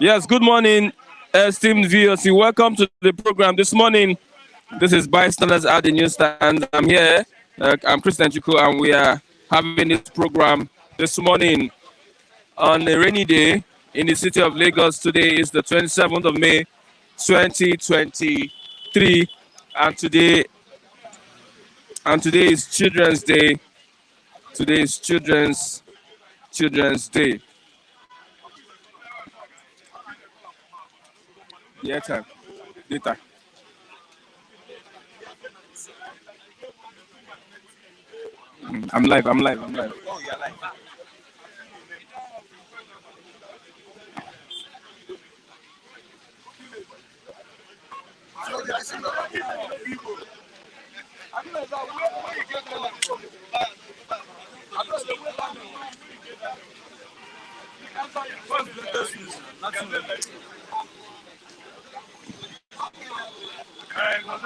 Yes, good morning, esteemed viewers. Welcome to the program this morning. This is Bystanders at the Newsstand. I'm here. I'm Christian Chuku, and we are having this program this morning on a rainy day in the city of Lagos. Today is the 27th of May, 2023, and today is Children's Day. Today is Children's Day. Yeah, time. Data. I'm live. I'm live. I'm live.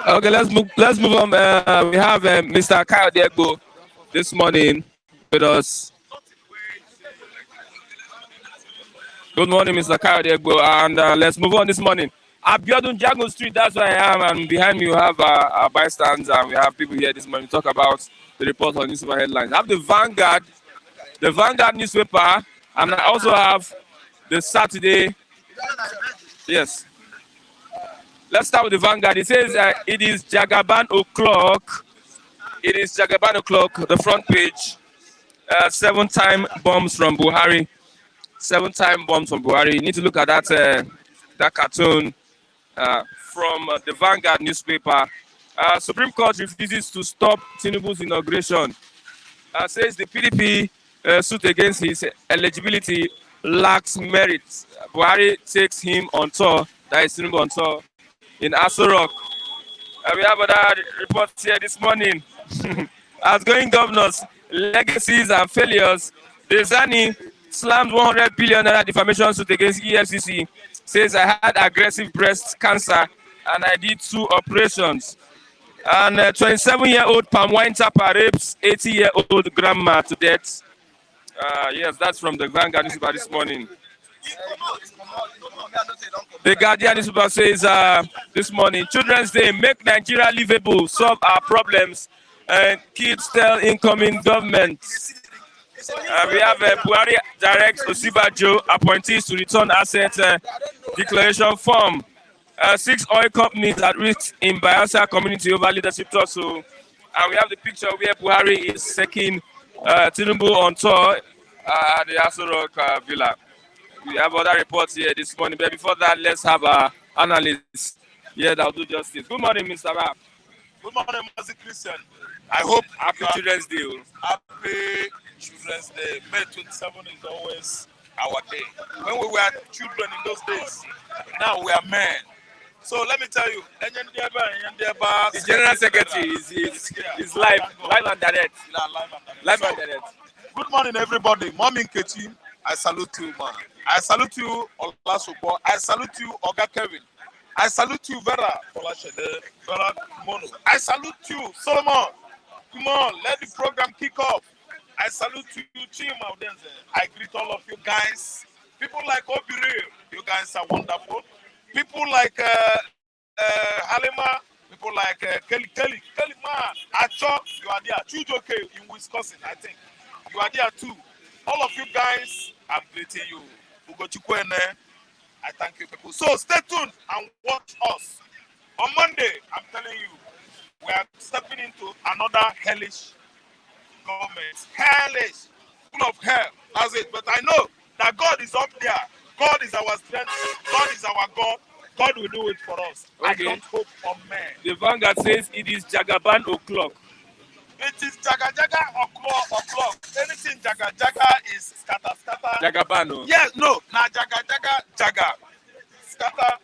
Okay, let's move. Let's move on. We have Mr. Kyle Diego this morning with us. Good morning, Mr. Kyle Diego, and let's move on this morning. Abiodun Jagun Street, that's where I am, and behind me we have our bystanders, and we have people here this morning to talk about the report on newspaper headlines. I have the Vanguard newspaper, and I also have the Saturday. Yes. Let's start with the Vanguard. It says it is Jagaban o'clock. It is Jagaban o'clock, the front page. 7-time bombs from Buhari. 7-time bombs from Buhari. You need to look at that cartoon from the Vanguard newspaper. Supreme Court refuses to stop Tinubu'S inauguration. Says the PDP suit against his eligibility lacks merit. Buhari takes him on tour. That is Tinubu on tour in Aso Rock. We have other reports here this morning. As going governors, legacies and failures, Desani slammed 100 billion naira defamation suit against EFCC. Says I had aggressive breast cancer and I did 2 operations. And 27-year-old palm wine tapper rapes 80-year-old grandma to death. Yes, that's from the Vanguard newspaper this morning. The Guardian newspaper says this morning, Children's Day, make Nigeria livable, solve our problems, and kids tell incoming government. We have Buhari directs Osibajo appointees to return asset declaration form. 6 oil companies at risk in Bayelsa community over leadership tussle. And we have the picture where Buhari is taking Tinubu on tour at the Aso Rock Villa. We have other reports here this morning, but before that, let's have our analyst here that will do justice. Good morning, Mr. Rap. Good morning, Master Christian. I hope Happy Children's Day. Happy Children's Day. May 27 is always our day. When we were children in those days, now we are men. So let me tell you, the General Secretary is live and direct. Live and direct. Good morning, everybody. Mommy Nkechi, I salute you, man. I salute you, Olasupo. I salute you, Oga Kevin. I salute you, Vera Olashede, Vera Mono. I salute you, Solomon. Come on, let the program kick off. I salute you, Chima Udenze. I greet all of you guys. People like Obire, you guys are wonderful. People like Halima, people like Kelly Ma, Acho, you are there. Chujoke in Wisconsin, I think. You are there too. All of you guys, I'm greeting you. Ugochukwene, I thank you people. So stay tuned and watch us. On Monday, I'm telling you, we are stepping into another hellish government. Hellish. Full of hell. That's it. But I know that God is up there. God is our strength. God is our God. God will do it for us. Okay. I don't hope on men. The Vanguard says it is Jagaban o'clock. It is Jaga o'clock. Anything Jaga is scatter. Jagabano. Yes, no. Now Jaga. Scatter,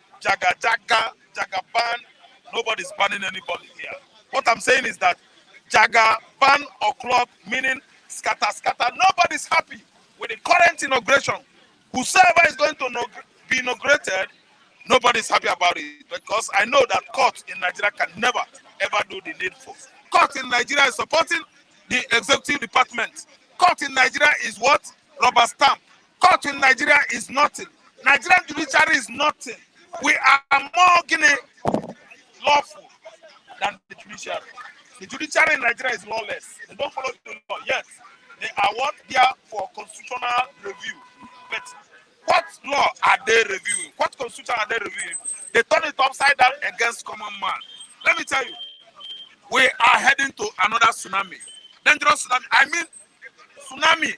Jagaban. Nobody's banning anybody here. What I'm saying is that Jagaban o'clock, meaning scatter. Nobody's happy with the current inauguration. Whosoever is going to be inaugurated, nobody's happy about it. Because I know that court in Nigeria can never, ever do the needful. Court in Nigeria is supporting the executive department. Court in Nigeria is what? Rubber stamp. Court in Nigeria is nothing. Nigerian judiciary is nothing. We are more lawful than the judiciary. The judiciary in Nigeria is lawless. They don't follow the law. Yes, they are what there for constitutional review. But what law are they reviewing? What constitution are they reviewing? They turn it upside down against common man. Let me tell you, we are heading to another tsunami. Dangerous tsunami. I mean, tsunami.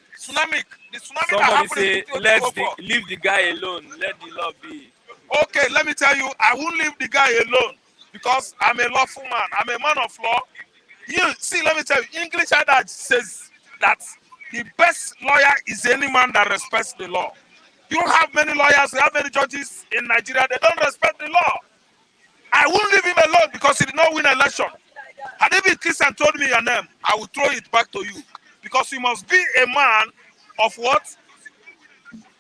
The tsunami that Somebody happened say, in 2024. leave the guy alone. Let the law be. Okay, let me tell you, I won't leave the guy alone because I'm a lawful man. I'm a man of law. You see, let me tell you, English adage says that the best lawyer is any man that respects the law. You have many lawyers, you have many judges in Nigeria, they don't respect the law. I won't leave him alone because he did not win an election. Had even Christian told me your name, I will throw it back to you. Because you must be a man of what?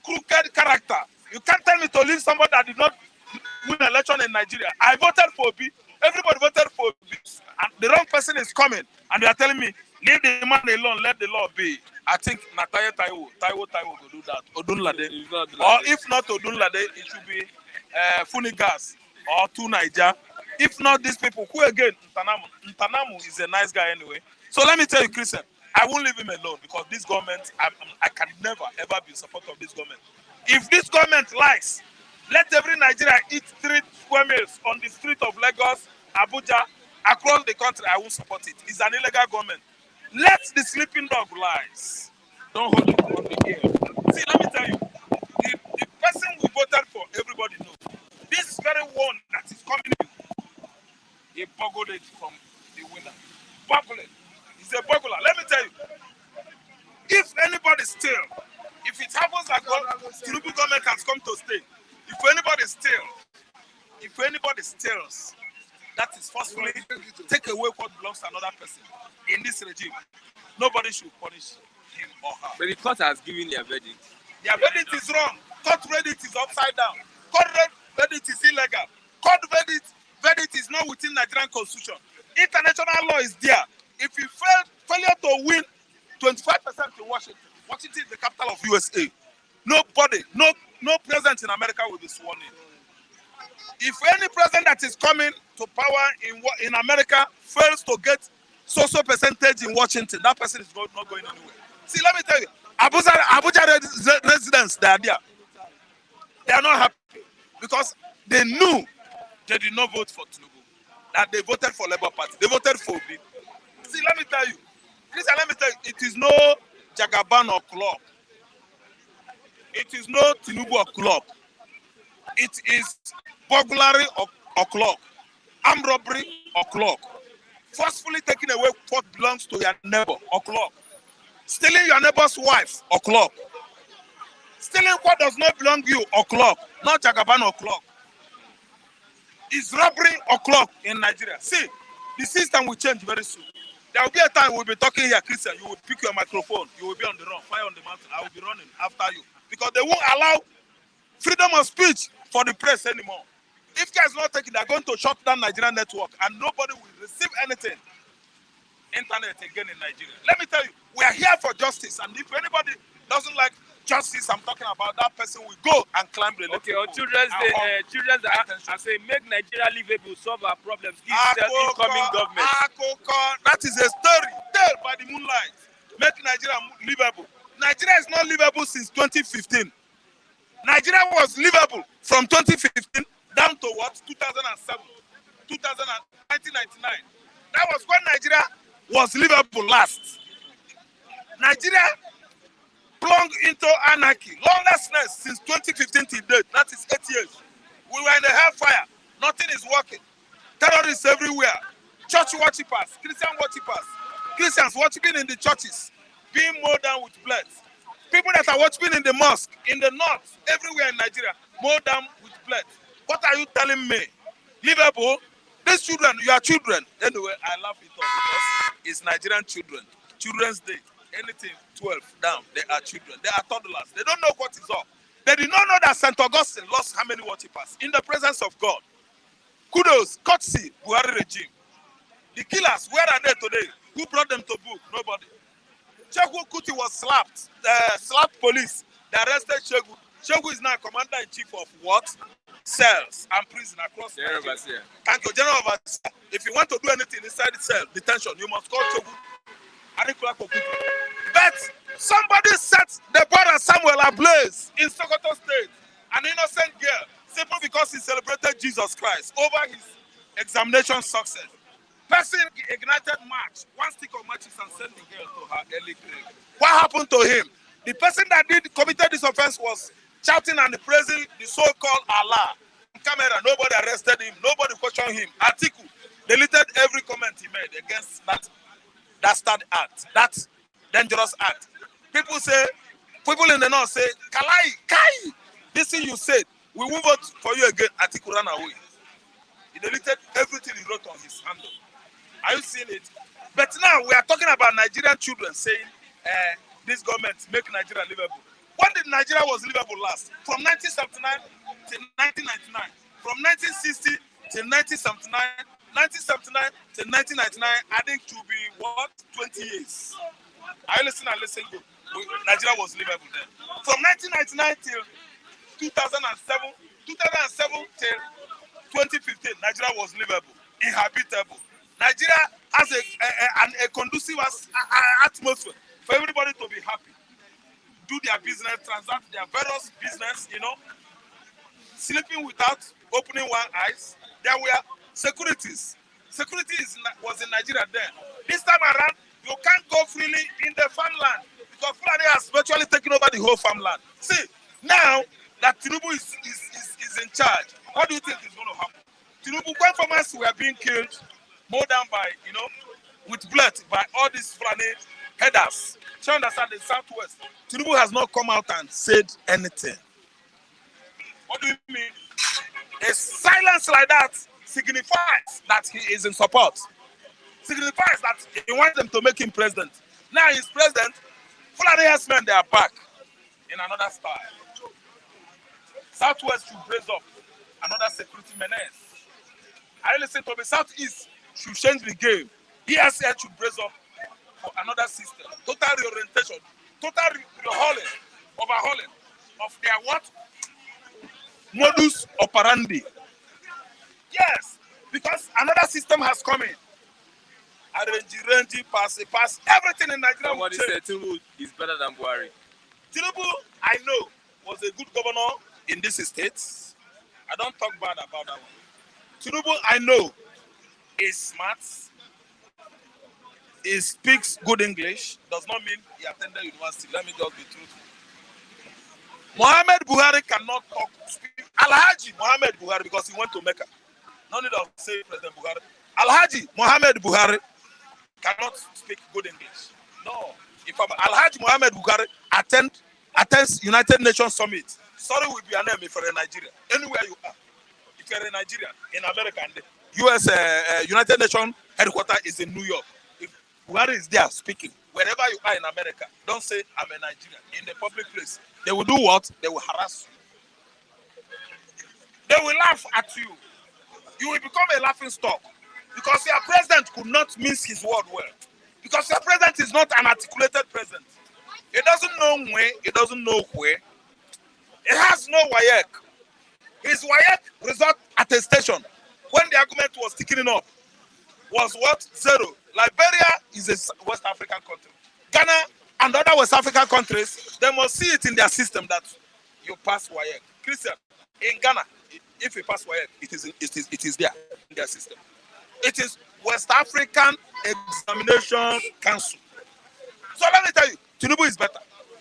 Crooked character. You can't tell me to leave somebody that did not win an election in Nigeria. I voted for Obi. Everybody voted for Obi. And the wrong person is coming. And they are telling me, leave the man alone, let the law be. I think Nataye Taiwo will do that. Odunlade. Or if not Odunlade, it should be Funigas or Tu Naija. If not these people, who again? Ntanamu is a nice guy anyway. So let me tell you, Christian, I won't leave him alone because this government, I can never, ever be in support of this government. If this government likes, let every Nigerian eat 3 square meals on the street of Lagos, Abuja, across the country, I won't support it. It's an illegal government. Let the sleeping dog rise. Don't hold it on the air. See, let me tell you, the person we voted for, everybody knows. This very one that is coming in, he boggled it from the winner. Boggled it. He's a boggler. Let me tell you, if anybody steal, if it happens like Tinubu government has come to stay, if anybody steals, that is forcefully take away what belongs to another person in this regime. Nobody should punish him or her. But the court has given their verdict. Their verdict is wrong. Court verdict is upside down. Court verdict is illegal. Court verdict is not within Nigerian constitution. International law is there. If you failure to win 25% in Washington is the capital of USA. Nobody, no president in America will be sworn in. If any president that is coming to power in America fails to get social percentage in Washington, that person is not going anywhere. See, let me tell you, Abuja residents, they are there. They are not happy because they knew they did not vote for Tinubu. That they voted for Labour Party. They voted for Obi. See, let me tell you, it is no Jagaban or club. It is no Tinubu or club. It is burglary or club. Armed robbery or club. Forcefully taking away what belongs to your neighbor or club. Stealing your neighbor's wife or club. Stealing what does not belong to you or club. Not Jagaban or club. It's robbery or club in Nigeria. See, the system will change very soon. There will be a time we'll be talking here, Christian. You will pick your microphone. You will be on the run, fire on the mountain. I will be running after you. Because they won't allow freedom of speech for the press anymore. If guys not taking, they're going to shut down Nigerian network and nobody will receive anything. Internet again in Nigeria. Let me tell you, we are here for justice. And if anybody doesn't like justice I'm talking about, that person will go and climb the Okay, on Children's Day, I say make Nigeria livable, solve our problems, give the incoming government. That is a story told by the moonlight. Make Nigeria livable. Nigeria is not livable since 2015. Nigeria was livable from 2015 down to what? 2007, 1999. That was when Nigeria was livable last. Nigeria plunged into anarchy, lawlessness since 2015 till date. That is 8 years. We were in the hellfire. Nothing is working. Terrorists everywhere. Church worshippers, Christian worshippers, Christians worshiping in the churches, being mowed down with blood. People that are worshiping in the mosque, in the north, everywhere in Nigeria, mowed down with blood. What are you telling me? Liverpool, these children, your children. Anyway, I laugh it off because it's Nigerian children. Children's Day, anything 12 down, they are children. They are toddlers. They don't know what is up. They did not know that St. Augustine lost how many worshippers in the presence of God. Kudos, courtesy, Buhari regime. The killers, where are they today? Who brought them to book? Nobody. Shehu Kuti was slapped. Slapped police. They arrested Shehu. Shogu is now commander-in-chief of what? Cells and prison across General Nigeria. Overseer. Thank you, General Overseer. If you want to do anything inside the cell, detention, you must call Shogu. But somebody set the brother Samuel ablaze in Sokoto State, an innocent girl, simply because he celebrated Jesus Christ over his examination success. Person ignited match, one stick of matches, and sent the girl to her early grave. What happened to him? The person that committed this offense was shouting and praising the so-called Allah. On camera, nobody arrested him, nobody questioned him. Atiku deleted every comment he made against that act, that dangerous act. People in the north say, Kai, this thing you said, we won't vote for you again. Atiku ran away. He deleted everything he wrote on his handle. Are you seeing it? But now we are talking about Nigerian children saying, this government make Nigeria livable. When did Nigeria was livable last? From 1979 to 1999. From 1960 to 1979. 1979 to 1999, I think to be what? 20 years. I listen good. Nigeria was livable then. From 1999 till 2007 till 2015, Nigeria was livable, inhabitable. Nigeria has a conducive atmosphere for everybody to be happy, do their business, transact their various business, sleeping without opening one eyes. There were securities. Security was in Nigeria then. This time around, you can't go freely in the farmland because Fulani has virtually taken over the whole farmland. See, now that Tinubu is in charge, what do you think is going to happen? Tinubu, when farmers were being killed, mowed down by, with blood by all these Fulani headers. So understand the Southwest. Tinubu has not come out and said anything. What do you mean? A silence like that signifies that he is in support. Signifies that he wants them to make him president. Now he's president. Fulani herdsmen, they are back in another style. Southwest should raise up another security menace. I listen to me. Southeast should change the game. ESL should raise up for another system. Total reorientation. Total overhauling of their what? Modus operandi. Yes, because another system has come in. Arrange, pass, everything in Nigeria. Somebody said Tinubu is better than Buhari. Tinubu, I know, was a good governor in this state. I don't talk bad about that one. Tinubu, I know, is smart. He speaks good English. Does not mean he attended university. Let me just be truthful. Muhammad Buhari cannot speak. Alhaji Muhammad Buhari, because he went to Mecca. No need of saying President Buhari. Alhaji Muhammad Buhari cannot speak good English. No. If Alhaji Muhammad Buhari attends United Nations Summit, sorry will be your name if you're in Nigeria. Anywhere you are. If you're in Nigeria, in America, and the US United Nations headquarters is in New York. If Buhari is there speaking, wherever you are in America, don't say I'm a Nigerian. In the public place, they will do what? They will harass you. They will laugh at you. You will become a laughing stock because your president could not mince his word well. Because your president is not an articulated president. He doesn't know when, he doesn't know where. He has no WAEC. His WAEC result attestation, when the argument was ticking up, was what? 0. Liberia is a West African country. Ghana and other West African countries, they must see it in their system that you pass WAEC. Christian, in Ghana, if you pass WAEC, it is there in their system. It is West African Examination Council. So let me tell you, Tinubu is better.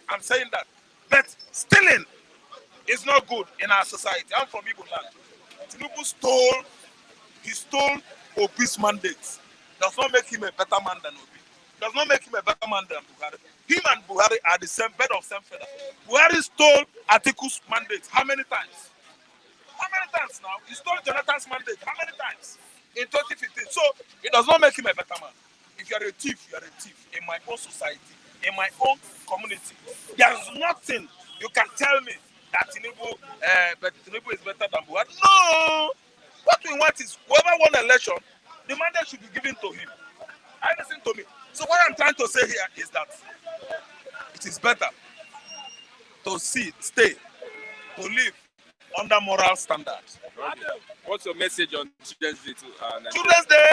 I'm saying that. But stealing is not good in our society. I'm from Igbo land. Tinubu stole Obi's mandate. Does not make him a better man than Obi. Does not make him a better man than Buhari. Him and Buhari are the same bed of same feather. Buhari stole Atiku's mandate. How many times? How many times now? He stole Jonathan's mandate. How many times? In 2015. So it does not make him a better man. If you are a thief, you are a thief. In my own society, in my own community, there is nothing you can tell me that Tinubu is better than Buhari. No! What we want is whoever won election, the mandate should be given to him. Listen to me. So what I'm trying to say here is that it is better to stay to live under moral standards. Okay. What's your message on Children's Day to Nigeria? Children's Day,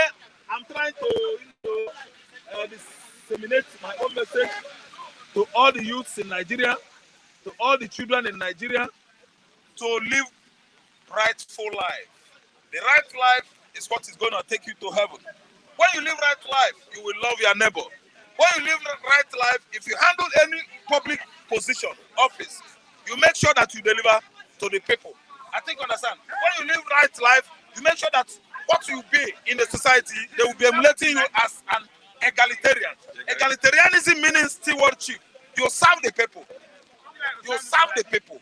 I'm trying to disseminate my own message to all the youths in Nigeria, to all the children in Nigeria, to live rightful life. The right life is what is going to take you to heaven. When you live right life, you will love your neighbor. When you live right life, if you handle any public position, office, you make sure that you deliver to the people. I think you understand. When you live right life, you make sure that what you be in the society, they will be emulating you as an egalitarian. Egalitarianism means stewardship. You serve the people. You serve the people.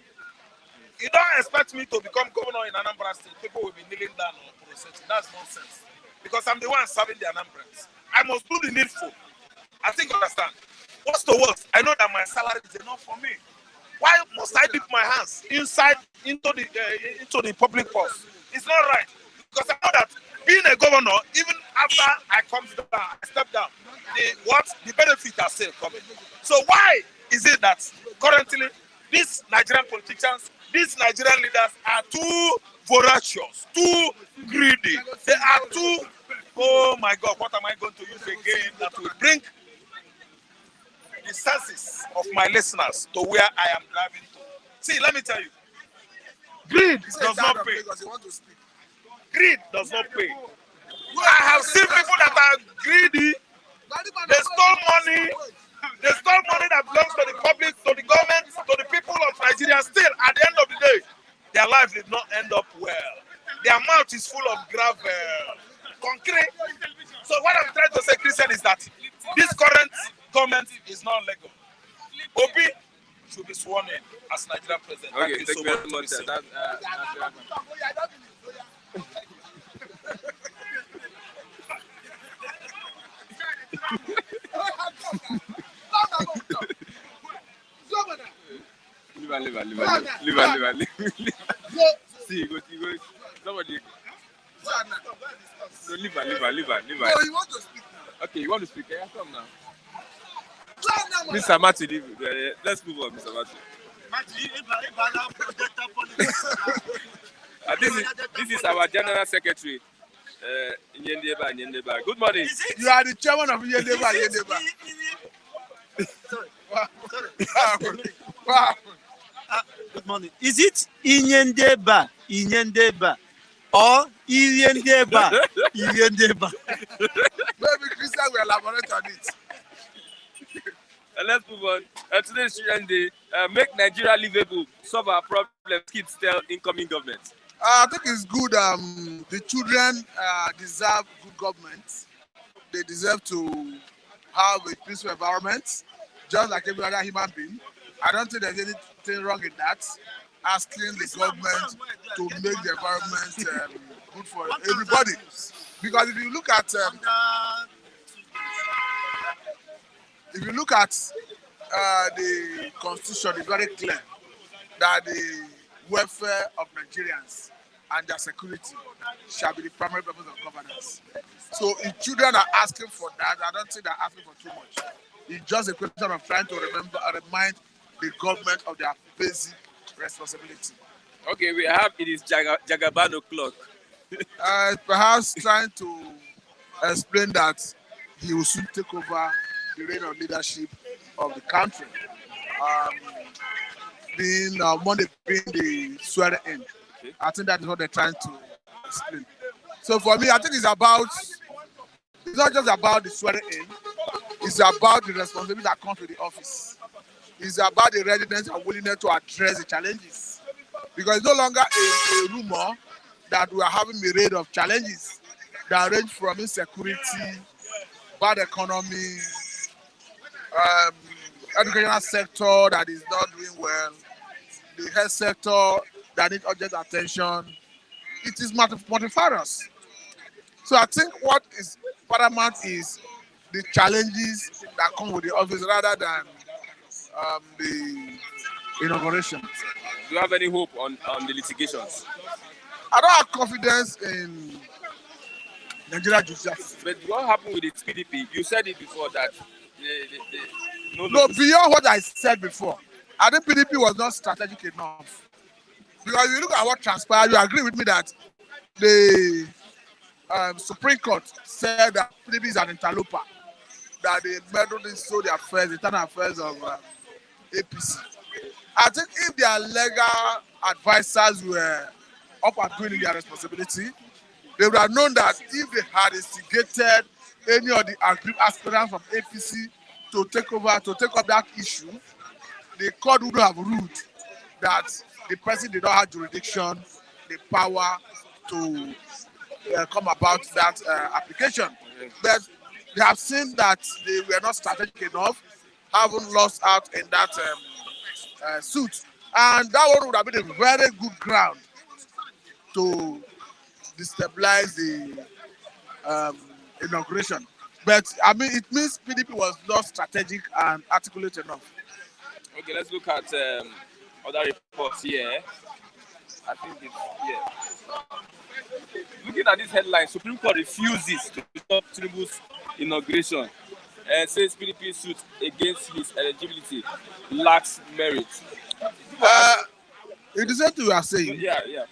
You don't expect me to become governor in Anambra State. People will be kneeling down or processing. That's nonsense. Because I'm the one serving the Anambrans. I must do the needful. I think you understand. What's the worst? I know that my salary is enough for me. Why must I dip my hands inside into the public purse? It's not right. Because I know that being a governor, even after I come down, I step down, the benefits are still coming. So why is it that currently these Nigerian politicians, these Nigerian leaders are too voracious, too greedy? They are too, oh my God, what am I going to use again that will bring the senses of my listeners to where I am driving to? See, let me tell you, greed does not pay. Greed does not pay. I have seen people that are greedy. They stole money. They stole money that belongs to the public, to the government, to the people of Nigeria. Still, at the end of the day, their life did not end up well. Their mouth is full of gravel, concrete. So what I'm trying to say, Christian, is that this current government is not legal. Obi should be sworn in as Nigerian president. Okay, Thank you very so much. much. Leave. See, go. Somebody. No, leave. No, you want to speak now. Okay, you want to speak? Yeah, come now. Now, Mr. Mati, let's move on, Mr. Mati. This is our General Secretary, Nyendeba. Good morning. you are the chairman of Yendeba. Wow. Good morning. Is it Inyendeba or Iriendeba? Maybe Christian will elaborate on it. Let's move on. Today's Children's Day. Make Nigeria livable. Solve our problems. Kids tell incoming government. I think it's good. The children deserve good government. They deserve to have a peaceful environment, just like every other human being. I don't think there's anything wrong in that. Asking the government to make the environment good for everybody. Because if you look at the constitution, it's very clear that the welfare of Nigerians and their security shall be the primary purpose of governance. So if children are asking for that, I don't think they're asking for too much. It's just a question of trying to remind the government of their basic responsibility. Okay, it is Jagaban o'clock. Perhaps trying to explain that he will soon take over the reign of leadership of the country. Monday being the swearing in. Okay. I think that is what they're trying to explain. So for me, I think it's not just about the swearing in, it's about the responsibility that comes with the office. It's about the readiness and willingness to address the challenges. Because it's no longer a rumor that we are having a myriad of challenges that range from insecurity, bad economy, educational sector that is not doing well, the health sector that needs urgent attention. It is multifarious. So I think what is paramount is the challenges that come with the office rather than the inauguration. Do you have any hope on the litigations? I don't have confidence in Nigeria justice. But what happened with the PDP? You said it before that no, beyond what I said before, I think PDP was not strategic enough. Because if you look at what transpired, you agree with me that the Supreme Court said that PDP is an interloper, that they meddled into the affairs, internal affairs of APC. I think if their legal advisors were up and doing their responsibility, they would have known that if they had instigated any of the aggrieved aspirants from APC to take up that issue, the court would have ruled that the person did not have jurisdiction, the power to come about that application. But they have seen that they were not strategic enough, haven't lost out in that suit. And that one would have been a very good ground to destabilize the inauguration. But I mean, it means PDP was not strategic and articulate enough. Okay, let's look at other reports here. I think it's here. Looking at this headline, Supreme Court refuses to stop Tinubu's inauguration and says PDP suit against his eligibility lacks merit. It is what you are saying. Yeah.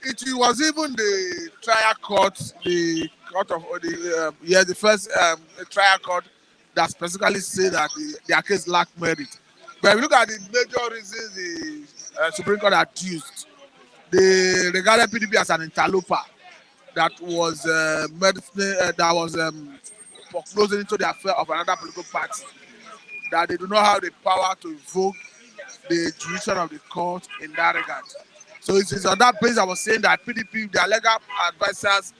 It was even the trial court, the court of the first trial court that specifically said that their case lacked merit. But if you look at the major reasons the Supreme Court adduced, they regarded PDP as an interloper that was foreclosing into the affair of another political party, that they do not have the power to invoke the jurisdiction of the court in that regard. So it is on that basis I was saying that PDP, their legal advisors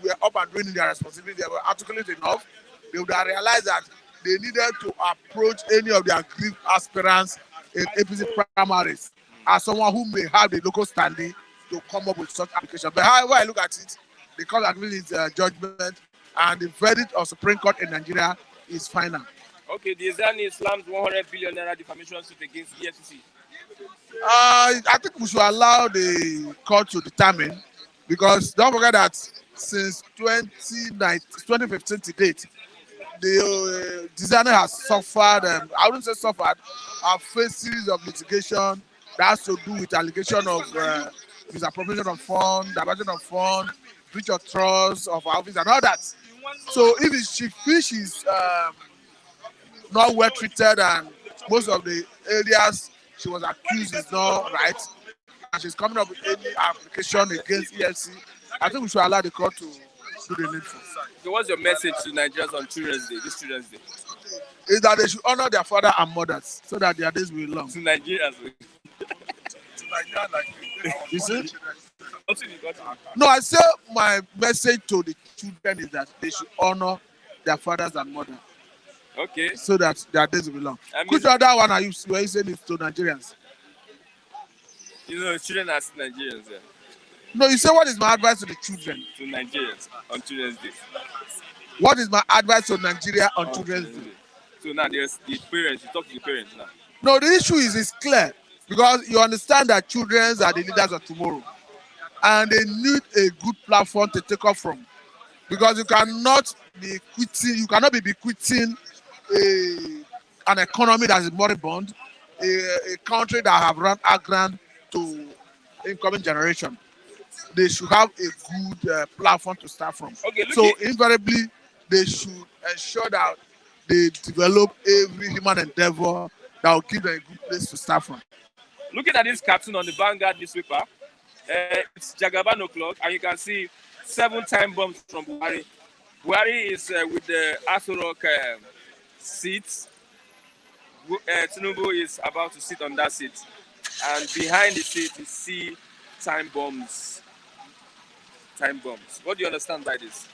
were up and doing their responsibility. They were articulate enough. They would have realized that they needed to approach any of their aggrieved aspirants in APC primaries as someone who may have the local standing to come up with such application. But however I look at it, the court agreed its judgment, and the verdict of Supreme Court in Nigeria is final. Okay, the Zani slams 100 billion naira defamation suit against EFCC. I think we should allow the court to determine, because don't forget that since 2015 to date, the designer has suffered, I wouldn't say suffered, have faced series of litigation that has to do with allegation of misappropriation of funds, diversion of funds, breach of trust of office and all that. So if she feels she's not well treated and most of the areas she was accused is not right, and she's coming up with any application against EFC, I think we should allow the court to do the needful. So what's your message to Nigerians on Children's Day, this Children's Day? Is that they should honor their father and mothers so that their days will be long. To Nigerians. You see? No, I say my message to the children is that they should honor their fathers and mothers. Okay. So that their days will be long. I mean, which other one are you saying it to Nigerians? You know, children are still Nigerians. Yeah. No, you say what is my advice to the children? To Nigerians on Children's Day. What is my advice to Nigeria on Children's Day? So now there's the parents, you talk to the parents now. No, the issue is clear, because you understand that children are the leaders of tomorrow, and they need a good platform to take off from, because you cannot be bequeathing an economy that is moribund, a country that have run aground to incoming generation. They should have a good platform to start from. Okay, so invariably, they should ensure that they develop every human endeavor that will give them a good place to start from. Looking at this cartoon on the Vanguard newspaper, it's Jagaban o'clock, and you can see 7 time bombs from Buhari. Buhari is with the Aso Rock seat. Tinubu is about to sit on that seat, and behind the seat you see time bombs. Time bombs. What do you understand by this?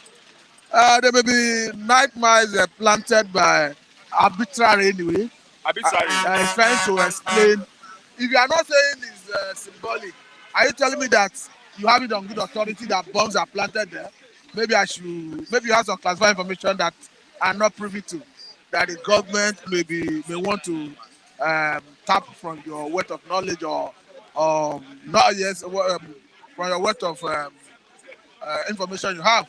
There may be nightmares planted by arbitrary anyway. Arbitrary. It's trying to explain. If you are not saying it's symbolic, are you telling me that you have it on good authority that bombs are planted there? Maybe you have some classified information that I'm not privy to, that the government may want to tap from your wealth of knowledge or not, yes, from your wealth of information you have.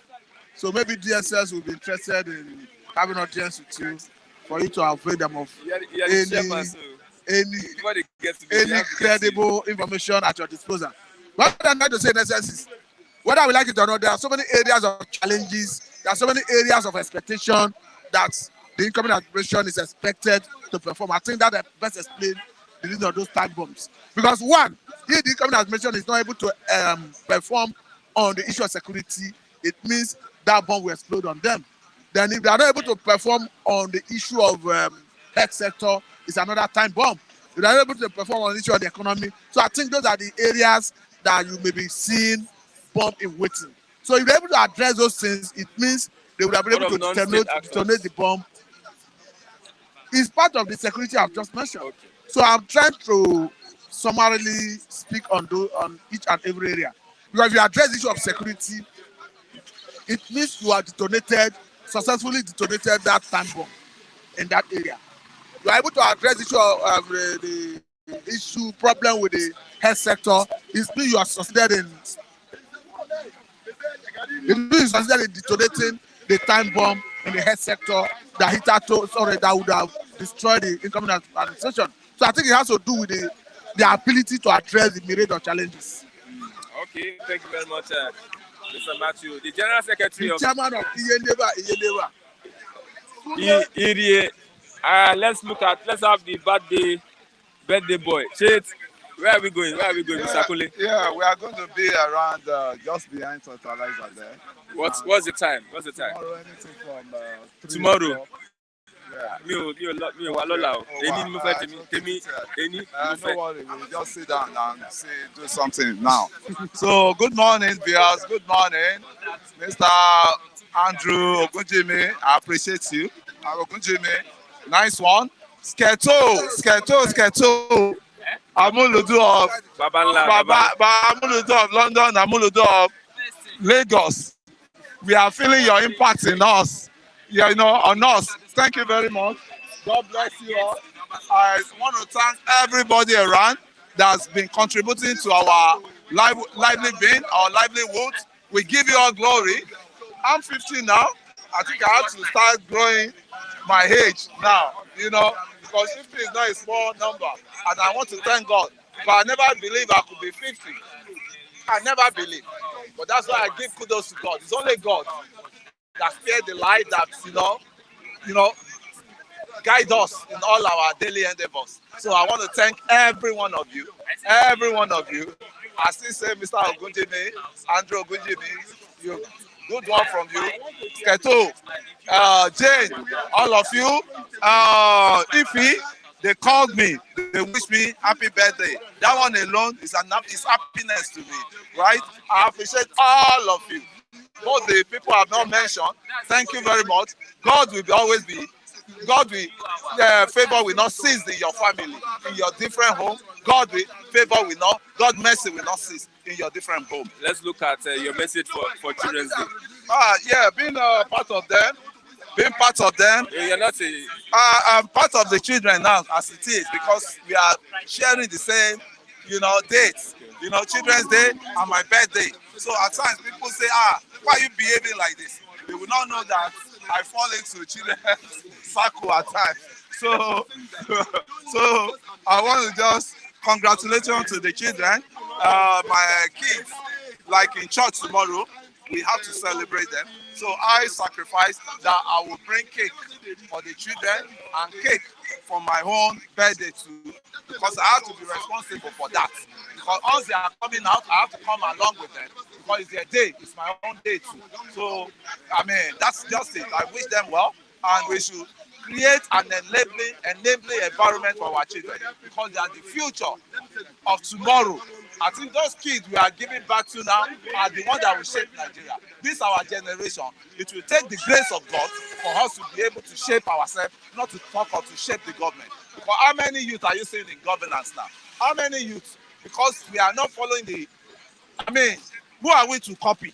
So maybe DSS will be interested in having audience with you for you to avoid them of Before they get to me, they any have to get to you. credible information at your disposal. What I'm trying to say in essence is, whether we like it or not, there are so many areas of challenges, there are so many areas of expectation that the incoming administration is expected to perform. I think that best explain the reason of those time bombs. Because one, if the incoming administration is not able to perform on the issue of security, it means that bomb will explode on them. Then if they are not able to perform on the issue of health sector, it's another time bomb. If they are not able to perform on the issue of the economy. So I think those are the areas that you may be seeing bomb in waiting. So if they're able to address those things, it means they would have been able to detonate the bomb. It's part of the security I've just mentioned. Okay. So I'm trying to summarily speak on each and every area. Because if you address the issue of security, it means you have successfully detonated that time bomb in that area. You are able to address the issue of the problem with the health sector. It means you are succeeded in detonating the time bomb in the health sector that would have destroyed the incoming administration. So I think it has to do with the ability to address the myriad of challenges. Okay, thank you very much, Mr. Matthew. The General Secretary The of chairman of Iyeneva. Irie. Let's have the birthday boy. Shit, where are we going, Mr. Kule? Yeah, we are going to be around just behind Totalizer there. What's the time? Tomorrow, anything from 3 Tomorrow. o'clock. Yeah. Mi ò wá lọ́la o. Èyí ni mo fẹ́ tèmi èyí mo No fẹ́. worry, we'll just sit down and do something now. So, good morning, viewers. Good morning, Mr. Andrew Ogunjimi. I appreciate you. Ogunjimi, nice one. Sketo. Amuludu of Amuludu of London, Amuludu of Lagos. We are feeling your impact in us. Yeah, on us. Thank you very much. God bless you all. I want to thank everybody around that's been contributing to our livelihood, our livelihood. We give you all glory. I'm 50 now. I think I have to start growing my age now, because 50 is not a small number. And I want to thank God. But I never believed I could be 50. I never believed. But that's why I give kudos to God. It's only God that spared the light that, guide us in all our daily endeavors. So I want to thank every one of you. Every one of you. I still say Mr. Ogunjimi, Andrew Ogunjimi, good one from you. Keto, Jane, all of you. Ify, they called me. They wish me happy birthday. That one alone is happiness to me, right? I appreciate all of you. Both the people I have not mentioned, thank you very much. God will favor will not cease in your family, in your different home. God mercy will not cease in your different home. Let's look at your message for Children's Day. Yeah, being part of them. You're not a... I'm part of the children now as it is because we are sharing the same, dates. Children's Day and my birthday. So at times people say, why are you behaving like this? They will not know that I fall into children's circle at times. So I want to just congratulations to the children. My kids, like in church tomorrow, we have to celebrate them. So I sacrificed that I will bring cake for the children and cake for my own birthday too, because I have to be responsible for that. Because once they are coming out, I have to come along with them because it's their day. It's my own day too. So, that's just it. I wish them well, and we should create an enabling environment for our children because they are the future of tomorrow. I think those kids we are giving back to now are the ones that will shape Nigeria. This is our generation. It will take the grace of God for us to be able to shape ourselves, not to talk or to shape the government. Because how many youth are you seeing in governance now? How many youth? Because we are not following who are we to copy?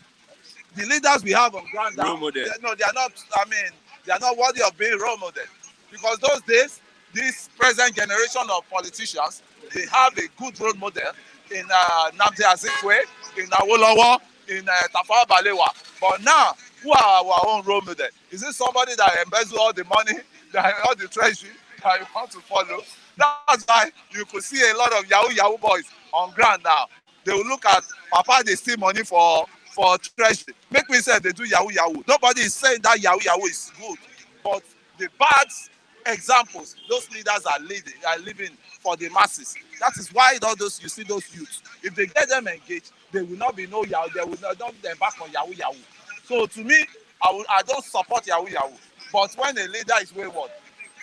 The leaders we have on ground now, they are not worthy of being role model. Because those days, this present generation of politicians, they have a good role model in Nnamdi Azikiwe, in Awolowo, in Tafawa Balewa. But now, who are our own role model? Is it somebody that embezzles all the money, all the treasury, that you want to follow. That's why you could see a lot of Yahoo boys on ground now. They will look at Papa, they steal money for treasury. Make me say they do Yahoo. Nobody is saying that Yahoo is good. But the bad examples, those leaders are living for the masses. That is why all those you see those youths, if they get them engaged, they will not be no Yahoo, they will not embark on Yahoo. So to me, I don't support Yahoo. But when a leader is wayward,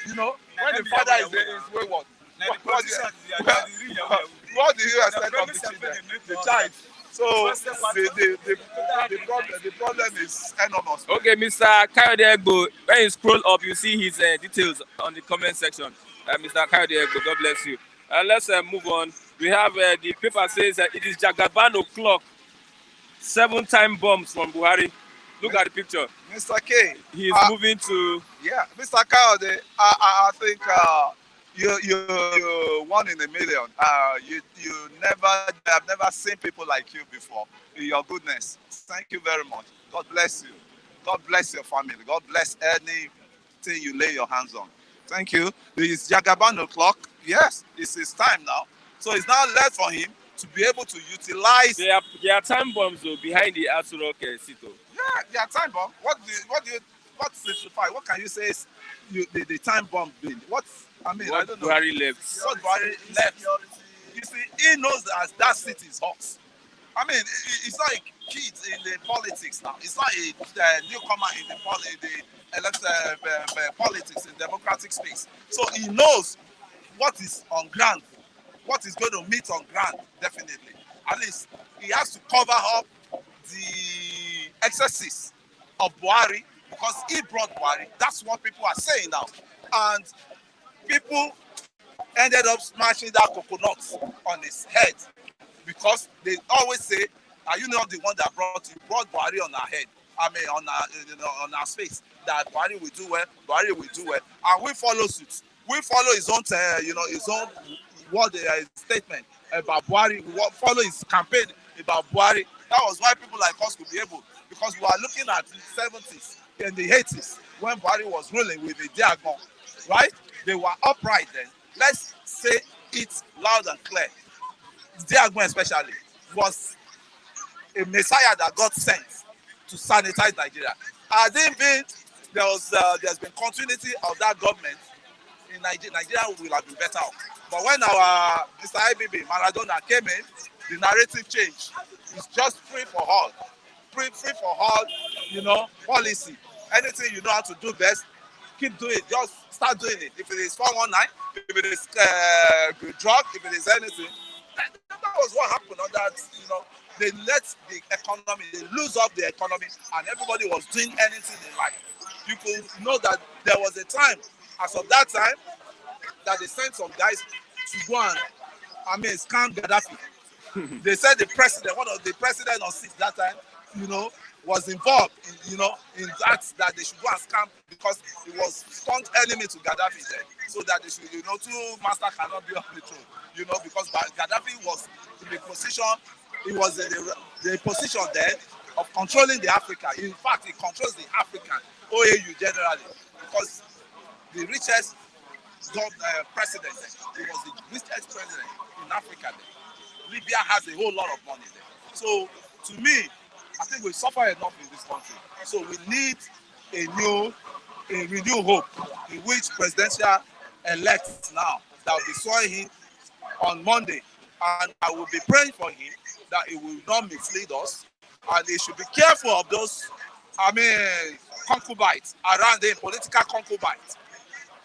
when the father is wayward, what do you expect of the children, the child? So the problem is enormous. Okay, Mr. Kayode Egbo, when you scroll up, you see his details on the comment section. Mr. Kayode Egbo, God bless you. Let's move on. We have the paper says it is Jagaban o'clock. 7-time bombs from Buhari. Look at the picture. Mr. K. He is moving to. Yeah, Mr. Kayode, I think you're 1 in a million. I've never seen people like you before. Your goodness. Thank you very much. God bless you. God bless your family. God bless anything you lay your hands on. Thank you. It's Jagaban o'clock. Yes, it's his time now. So it's now left for him to be able to utilize. There are time bombs though, behind the Asurok Sito. Yeah, there are time bombs. What signify? What can you say is the time bomb been? I don't know. Buhari left. What Buhari left? You see, he knows that city is hot. I mean, it's not a kid in the politics now. It's not a newcomer in the politics in democratic space. So he knows what is on ground, what is going to meet on ground, definitely. At least he has to cover up the excesses of Buhari because he brought Buhari. That's what people are saying now. And people ended up smashing that coconut on his head because they always say, are you not the one that brought Buhari on our head? I mean, on our face, that Buhari will do well, Buhari will do well. And we follow suit. We follow his own, his own word statement about Buhari. We follow his campaign about Buhari. That was why people like us could be able, because we are looking at the 70s and the 80s when Buhari was ruling with the Diagon, right? They were upright then. Let's say it loud and clear. Diagon especially was a messiah that God sent to sanitize Nigeria. I didn't mean there's been continuity of that government in Nigeria. Nigeria will have been better off. But when our Mr. IBB Maradona came in, the narrative changed. It's just free for all, policy. Anything you know how to do best, keep doing it. Just start doing it. If it is 419, if it is drug, if it is anything, that was what happened on that. They let the economy, they lose up the economy, and everybody was doing anything they like. You could know that there was a time, as of that time, that they sent some guys to go and, scam Gaddafi. They said the president, one of the president on seat that time, was involved in, in that they should go and scam because he was strong enemy to Gaddafi then. So that they should, two masters cannot be on the throne, because Gaddafi was in the position, he was in the position then of controlling the Africa. In fact, he controls the African OAU generally because the richest president, he was the richest president in Africa then. Libya has a whole lot of money there. So, to me, I think we suffer enough in this country. So we need a renewed hope in which presidential elect now that will be sworn in on Monday. And I will be praying for him that he will not mislead us. And he should be careful of those, concubines around him, political concubines.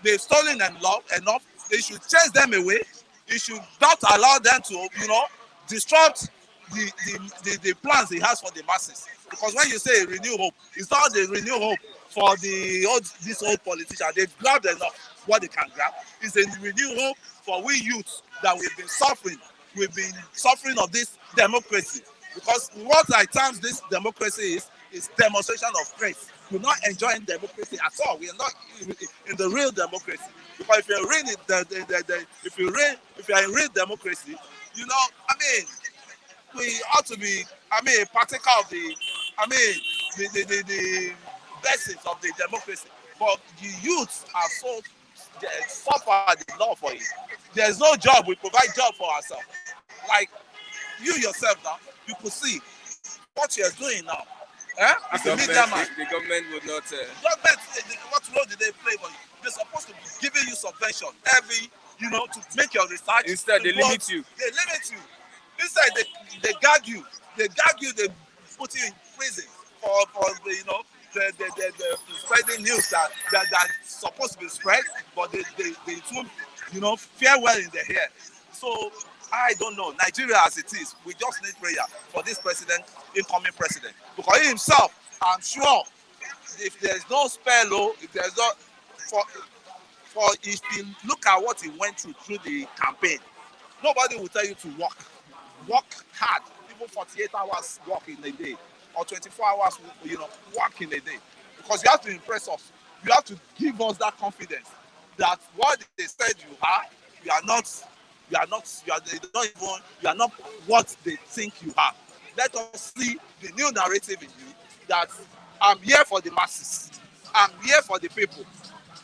They've stolen enough. They should chase them away. He should not allow them to, disrupt the plans he has for the masses. Because when you say renew hope, it's not the renew hope for these old politicians. They've grabbed enough what they can grab. It's a renew hope for we youths that we've been suffering. We've been suffering of this democracy. Because what I term this democracy is demonstration of grace. We're not enjoying democracy at all. We are not in the real democracy. Because if you're reading if you're in real democracy, we ought to be, a partaker of the blessings of the democracy. But the youths are so suffer the law for it. There's no job. We provide job for ourselves. Like you yourself now, you could see what you're doing now. As a media man, The government would not. government, what role did they play for you? They're supposed to be giving you subvention every, to make your research. Instead, they limit you. They limit you. Instead, they gag you. They put you in prison for the spreading news that's supposed to be spread, but they too, fare well in the hair. So I don't know. Nigeria as it is, we just need prayer for this incoming president. Because he himself, I'm sure, if there's no spare law, if there's not if you look at what he went through the campaign, nobody will tell you to work hard, even 48 hours work in a day, or 24 hours, work in a day. Because you have to impress us. You have to give us that confidence that what they said you are not what they think you are. Let us see the new narrative in you that I'm here for the masses. I'm here for the people.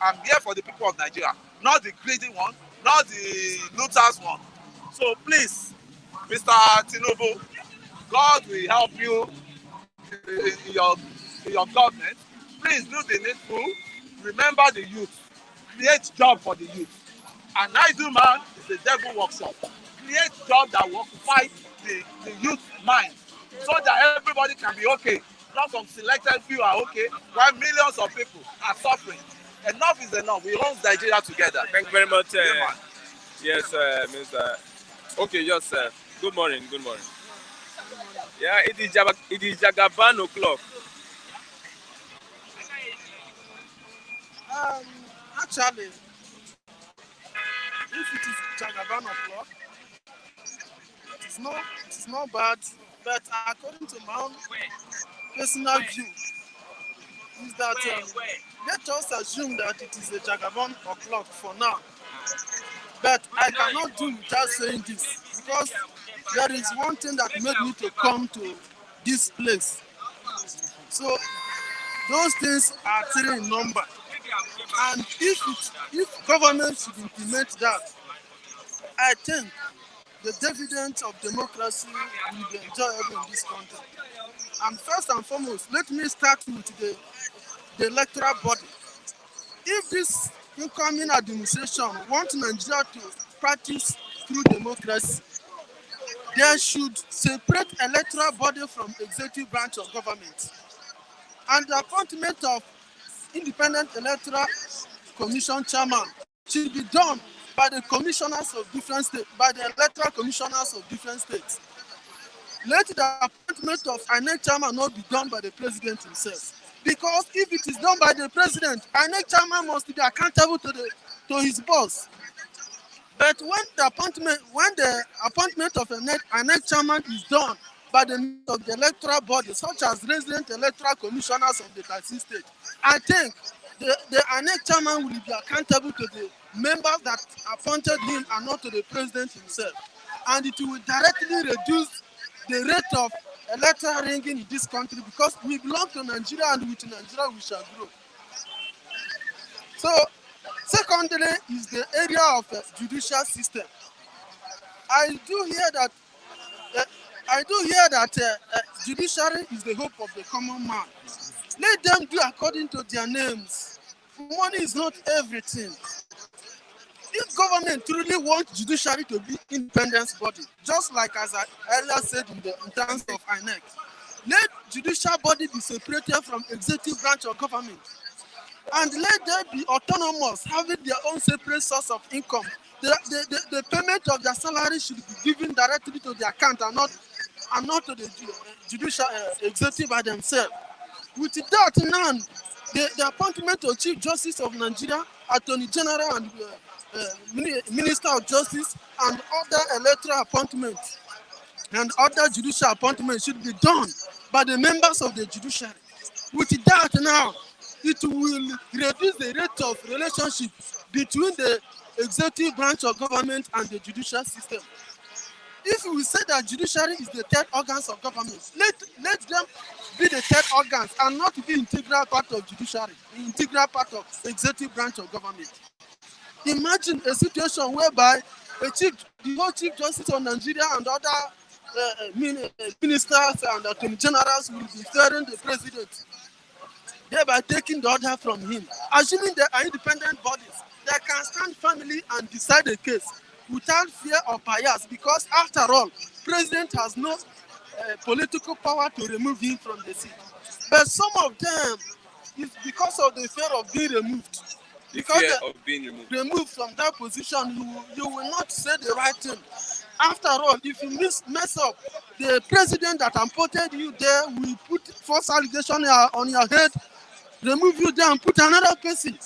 I'm here for the people of Nigeria, not the greedy one, not the looters one. So please, Mr. Tinubu, God will help you in your government. Please do the needful. Remember the youth. Create job for the youth. An idle man is the devil workshop. Create job that will occupy the youth mind so that everybody can be okay. Not some selected few are okay, while millions of people are suffering. Enough is enough. We hold Nigeria together. Thank you very much. Yes, Mr. Okay, yes, good morning. Good morning. Yeah, it is Jagaban o'clock. Actually, if it is Jagaban o'clock, it is not bad. But according to my own personal view, is that let us assume that it is a Jagaban o'clock for now. But I cannot do without saying this because there is one thing that made me to come to this place. So those things are three in number. And if government should implement that, I think the dividends of democracy will be enjoyable in this country. And first and foremost, let me start with the electoral body. If this incoming administration wants Nigeria to practice through democracy, they should separate electoral body from executive branch of government. And the appointment of independent electoral commission chairman should be done by the commissioners of different states, by the electoral commissioners of different states. Let the appointment of INEC chairman not be done by the president himself. Because if it is done by the president, INEC chairman must be accountable to his boss. But when the appointment of INEC chairman is done by the members of the electoral body, such as resident electoral commissioners of the 13 states, I think the INEC chairman will be accountable to the members that appointed him and not to the president himself. And it will directly reduce the rate of electoral ringing in this country because we belong to Nigeria and with Nigeria we shall grow. So, secondly is the area of the judicial system. I do hear that judiciary is the hope of the common man. Let them do according to their names. Money is not everything. If government truly wants judiciary to be independent body, just like as I earlier said in terms of INEC, let judicial body be separated from executive branch of government, and let them be autonomous, having their own separate source of income. The payment of their salary should be given directly to their account and not to the judicial executive by themselves. With that, now the appointment of Chief Justice of Nigeria, Attorney General, and Minister of Justice, and other electoral appointments and other judicial appointments should be done by the members of the judiciary. With that, now it will reduce the rate of relationship between the executive branch of government and the judicial system. If we say that judiciary is the third organs of government, let them be the third organs and not be integral part of judiciary, integral part of executive branch of government. Imagine a situation whereby the whole chief justice of Nigeria and other ministers and attorney generals will be fearing the president, thereby taking the order from him. Assuming they are independent bodies, they can stand firmly and decide a case without fear or bias, because after all, president has no political power to remove him from the seat. But some of them, is because of the fear of being removed. The Because fear they of being removed. removed from that position, you will not say the right thing. After all, if you mess up, the president that appointed you there will put false allegation on your head, remove you there and put another person.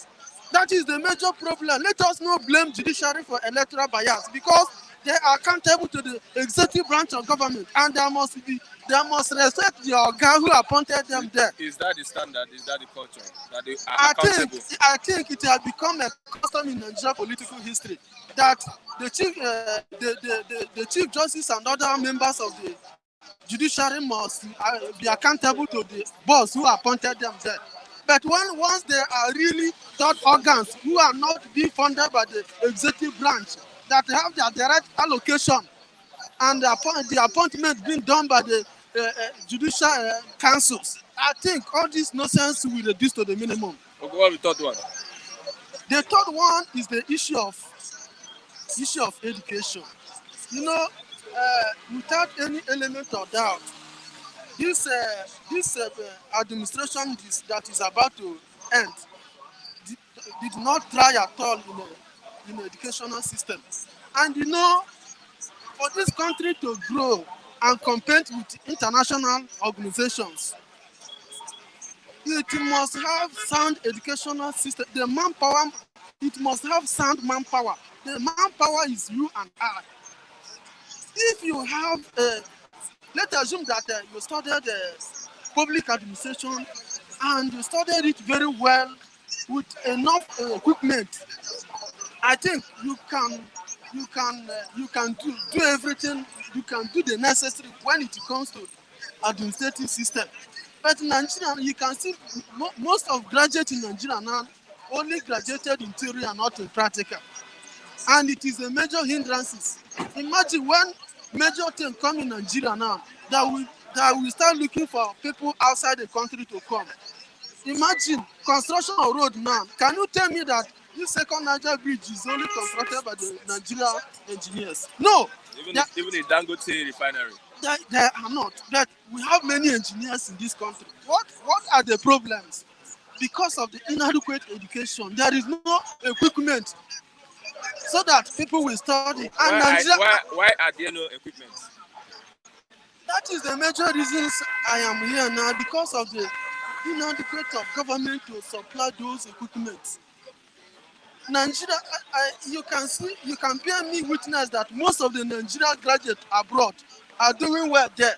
That is the major problem. Let us not blame judiciary for electoral bias, because they are accountable to the executive branch of government, and they must respect the guy who appointed them there. Is that the standard? Is that the culture? That they are I accountable? think it has become a custom in Nigerian political history that the chief justice and other members of the judiciary must be accountable to the boss who appointed them there. But once they are really third organs who are not being funded by the executive branch, that have their direct allocation, and the appointment being done by the judicial councils, I think all this nonsense will reduce to the minimum. Okay, what the third one? The third one is the issue of education. You know, without any element of doubt, this administration that is about to end did not try at all in the educational system. And you know, for this country to grow and compete with international organizations, it must have sound educational system. The manpower, it must have sound manpower. The manpower is you and I. If you have, let's assume that you studied public administration and you studied it very well with enough equipment, I think you can do everything. You can do the necessary when it comes to administrative system. But in Nigeria, you can see most of graduates in Nigeria now only graduated in theory and not in practical, and it is a major hindrance. Imagine when major things come in Nigeria now that we start looking for people outside the country to come. Imagine construction of road now. Can you tell me that this second Niger bridge is only constructed by the Nigerian engineers? No. Even a Dangote refinery. They are not. But we have many engineers in this country. What are the problems? Because of the inadequate education, there is no equipment so that people will study. And Why are there no equipment? That is the major reasons I am here now, because of the inadequate of government to supply those equipment. Nigeria, you can bear me witness that most of the Nigerian graduates abroad are doing well there.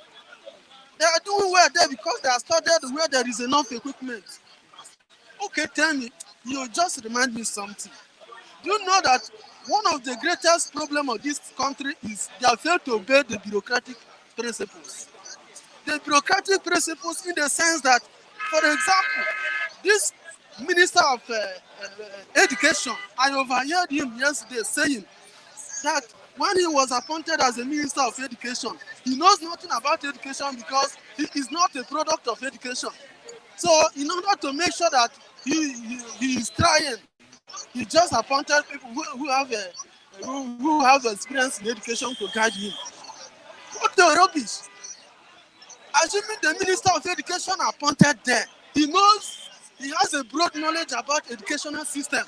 They are doing well there because they are studied where there is enough equipment. Okay, tell me, you just remind me something. Do you know that one of the greatest problems of this country is they have failed to obey the bureaucratic principles? The bureaucratic principles in the sense that, for example, this Minister of Education, I overheard him yesterday saying that when he was appointed as a Minister of Education, he knows nothing about education because he is not a product of education. So in order to make sure that he is trying, he just appointed people who have experience in education to guide him. What the rubbish! Assuming the Minister of Education appointed there, he has a broad knowledge about educational system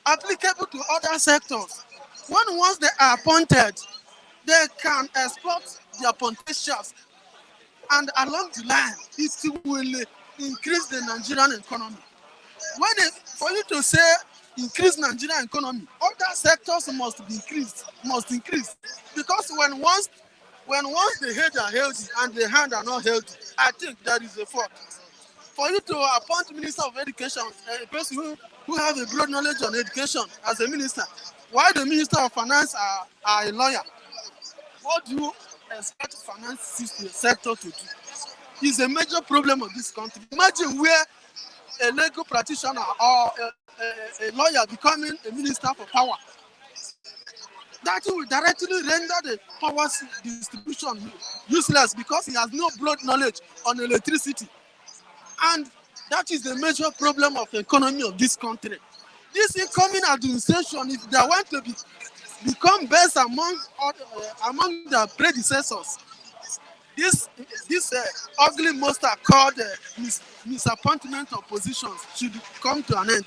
applicable to other sectors. Once they are appointed, they can exploit their potentials, and along the line, it will increase the Nigerian economy. For you to say increase Nigerian economy, other sectors must increase, because once the head are healthy and the hand are not healthy, I think that is a fault. For you to appoint Minister of Education, a person who has a broad knowledge on education as a minister, while the Minister of Finance are a lawyer, what do you expect the finance sector to do? It's a major problem of this country. Imagine where a legal practitioner or a lawyer becoming a minister for power. That will directly render the power distribution useless because he has no broad knowledge on electricity. And that is the major problem of the economy of this country. This incoming administration, if they want to become best among their predecessors, this ugly monster called misappointment of positions should come to an end.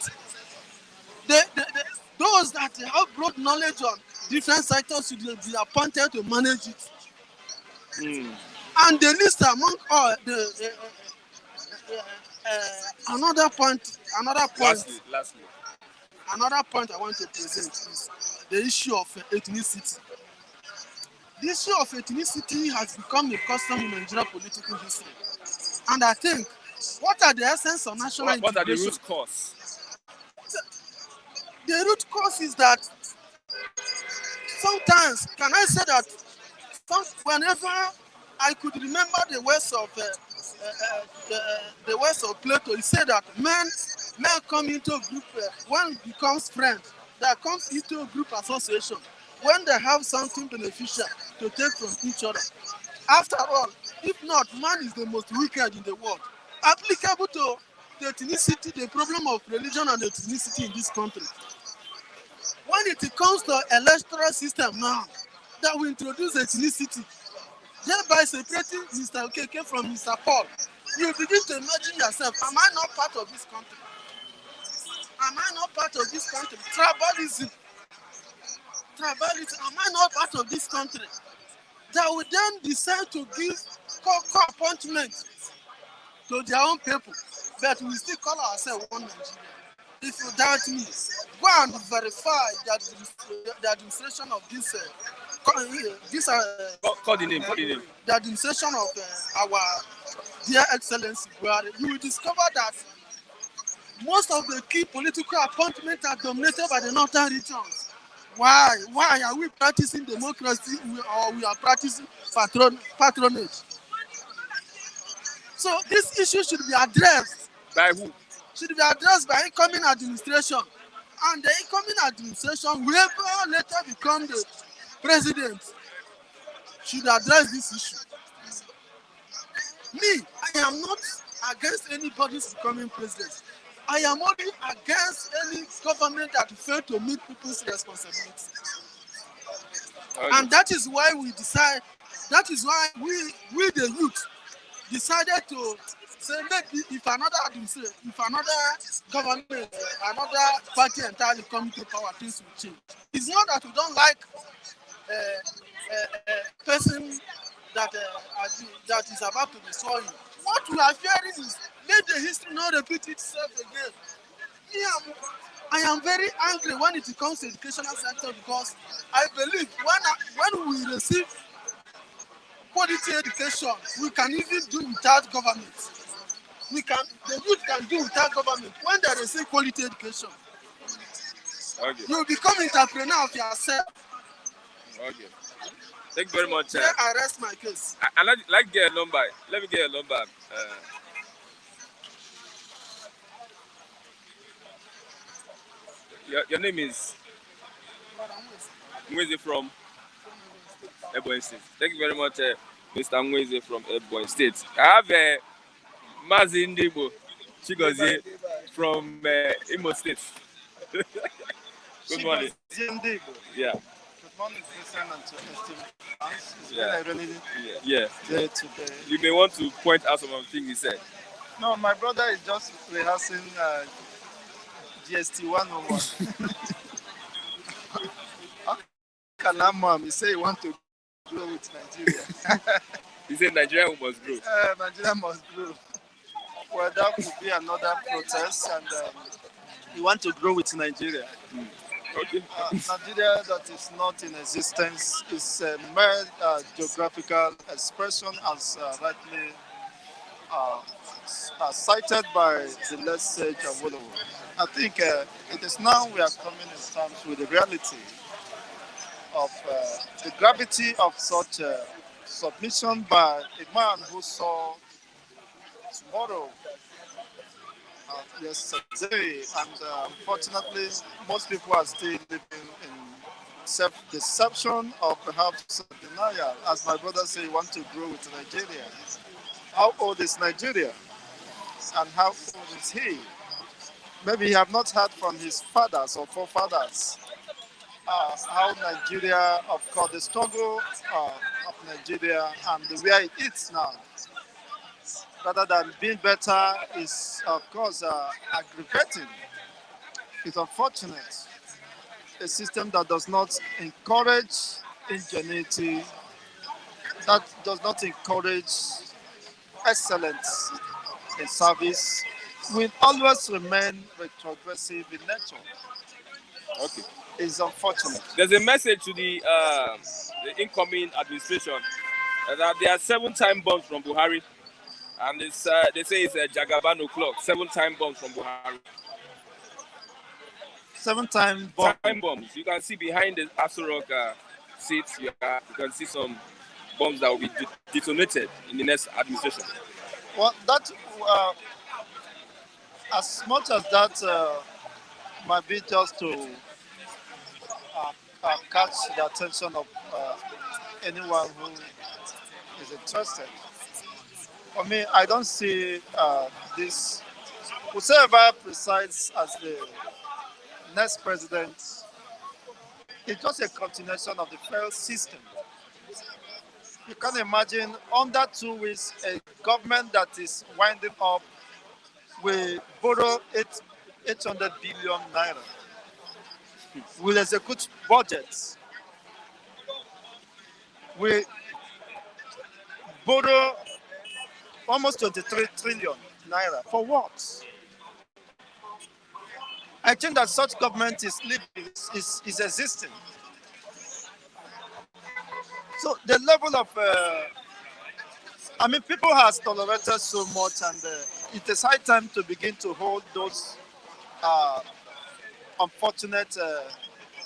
Those that have broad knowledge on different sectors should be appointed to manage it. And the least among all, another point, Lastly. another point I want to present is the issue of ethnicity. The issue of ethnicity has become a custom in Nigerian political history. And I think, what are the essence of national What are the integration? root cause? The root cause is that sometimes, can I say that whenever I could remember the words of the words of Plato, he said that men come into a group, one becomes friend, that comes into a group association when they have something beneficial to take from each other. After all, if not, man is the most wicked in the world. Applicable to the ethnicity, the problem of religion and ethnicity in this country. When it comes to electoral system now, that we introduce ethnicity, thereby separating Mr. Okeke from Mr. Paul, you begin to imagine yourself, am I not part of this country? Am I not part of this country? Tribalism, am I not part of this country? That will then decide to give co-appointment to their own people, but we still call ourselves one Nigeria. If you doubt me, go and verify the administration of this Call the name. the administration of our dear Excellency Buhari. You will discover that most of the key political appointments are dominated by the northern regions. Why? Why are we practicing democracy or we are practicing patronage? So this issue should be addressed. By who? Should be addressed by incoming administration. And the incoming administration, whoever later become the president, should address this issue. Me, I am not against anybody's becoming president. I am only against any government that fail to meet people's responsibilities. Okay. And that is why we the youth decided to say maybe if another government, another party entirely come to power, things will change. It's not that we don't like a person that is about to destroy you. What we are fearing is let the history not repeat itself again. I am very angry when it comes to educational sector because I believe when we receive quality education, we can even do without government. The youth can do without government when they receive quality education. Okay. You become entrepreneur of yourself. Okay. Thank you very much. Then I rest my case. I'd like to get a number. Let me get a number. Your name is Mweze from Ebonyi State. Thank you very much, Mr. Mweze from Ebonyi State. I have Mazi Ndibo Chigozie from Imo State. Good morning. Yeah. Good morning, Christian, and to esteemed fans. It's Yeah. been a really Yeah. day today. You may want to point out some of the things he said. No, my brother is just rehearsing GST 101. How can Amam say he want to grow with Nigeria? He said Nigeria must grow. Nigeria must grow. Well, that could be another protest, and we want to grow with Nigeria. Okay. Nigeria that is not in existence is a mere geographical expression, as rightly cited by the late sage Awolowo. I think it is now we are coming in terms with the reality of the gravity of such submission by a man who saw tomorrow yesterday, and unfortunately, most people are still living in self-deception or perhaps denial. As my brother said, he wants to grow with Nigeria. How old is Nigeria, and how old is he? Maybe he have not heard from his fathers or forefathers how Nigeria, of course, the struggle of Nigeria and where it is now, rather than being better, is of course aggravating. It's unfortunate. A system that does not encourage ingenuity, that does not encourage excellence in service, will always remain retrogressive in nature. Okay. It's unfortunate. There's a message to the incoming administration that there are 7 time bombs from Buhari, and it's, they say it's a Jagaban o'clock. 7 time bombs from Buhari. 7 time bomb. Time bombs. You can see behind the Aso Rock seats, you can see some bombs that will be detonated in the next administration. Well, that as much as that might be just to catch the attention of anyone who is interested. For me, I don't see this. Whoever presides as the next president is just a continuation of the failed system. You can imagine under 2 weeks, a government that is winding up will borrow 800 billion naira, will execute budgets, will borrow almost 23 trillion naira. For what? I think that such government is living, is existing. So the level of, people has tolerated so much, and it is high time to begin to hold those unfortunate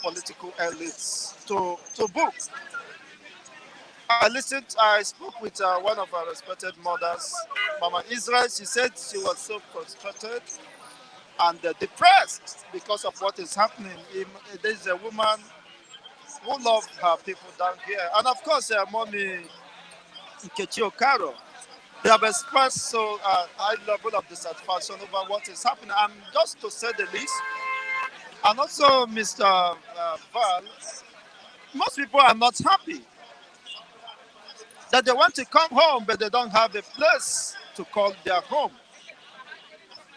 political elites to book. I spoke with one of our respected mothers, Mama Israel. She said she was so frustrated and depressed because of what is happening. There is a woman who loves her people down here. And of course, Mommy Nkechi Okaro, they have expressed so high level of dissatisfaction over what is happening. And just to say the least, and also Mr. Val, most people are not happy that they want to come home, but they don't have a place to call their home.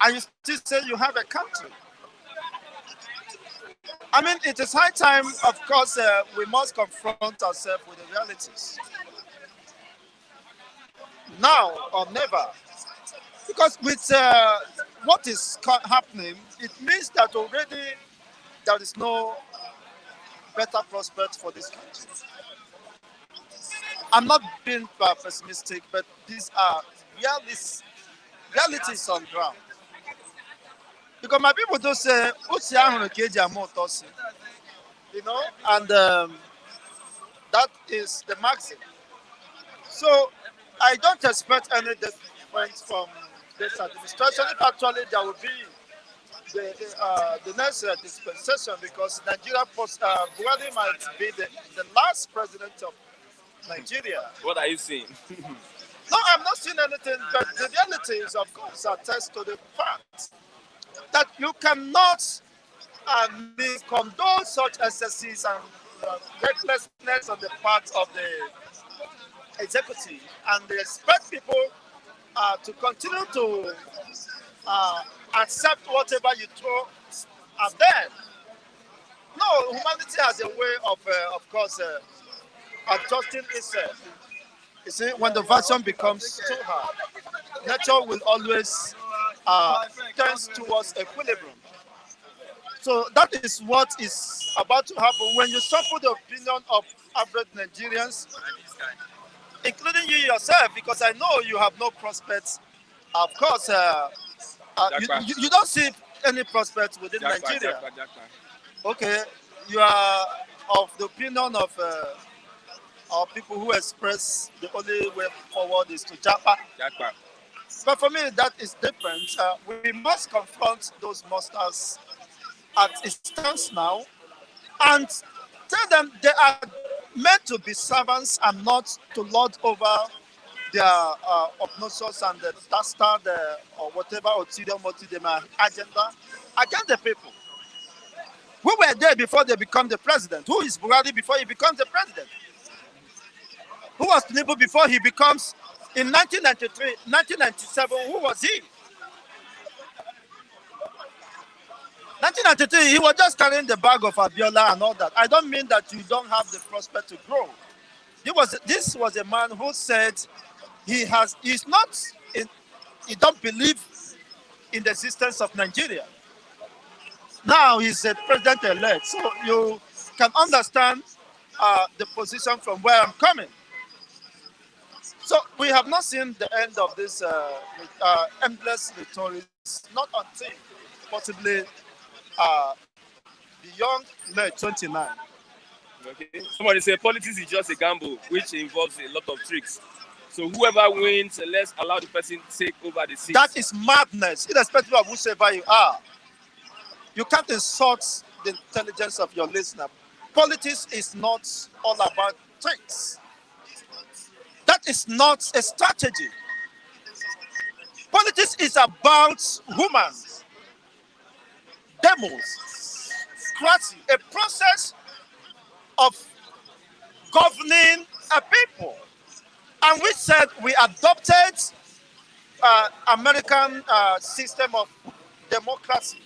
And you still say you have a country. It is high time, of course, we must confront ourselves with the realities. Now or never. Because with what is happening, it means that already there is no better prospect for this country. I'm not being pessimistic, but these are realities on ground. Because my people do say, and that is the maxim. So I don't expect any difference from this administration. If actually there will be the next dispensation, because Nigeria Buhari might be the last president of Nigeria. What are you saying? No, I'm not saying anything, but the reality is, of course, attest to the fact that you cannot condone such excesses and recklessness on the part of the executive, and they expect people to continue to accept whatever you throw at them. No, humanity has a way of course, adjusting itself. You see, when the version becomes too hard, nature will always tend towards equilibrium. So that is what is about to happen when you suffer the opinion of average Nigerians, including you yourself, because I know you have no prospects. Of course, you don't see any prospects within Nigeria. Okay, you are of the opinion of people who express the only way forward is to Japa. But for me, that is different. We must confront those monsters at its stance now and tell them they are meant to be servants and not to lord over their obnoxious and dastard or whatever ulterior motive they may agenda against the people. Who were there before they become the president? Who is Buhari before he becomes the president? Who was Tinubu before he becomes in 1993, 1997? Who was he? 1993, he was just carrying the bag of Abiola and all that. I don't mean that you don't have the prospect to grow. This was a man who said he's not, he don't believe in the existence of Nigeria. Now he's a president-elect, so you can understand the position from where I'm coming. So we have not seen the end of this endless rhetoric, not until possibly beyond May 29. Okay. Somebody say politics is just a gamble, which involves a lot of tricks. So whoever wins, let's allow the person to take over the seat. That is madness, irrespective of whoever you are. You can't insult the intelligence of your listener. Politics is not all about tricks. That is not a strategy. Politics is about humans, demos, strategy, a process of governing a people. And we said we adopted American system of democracy,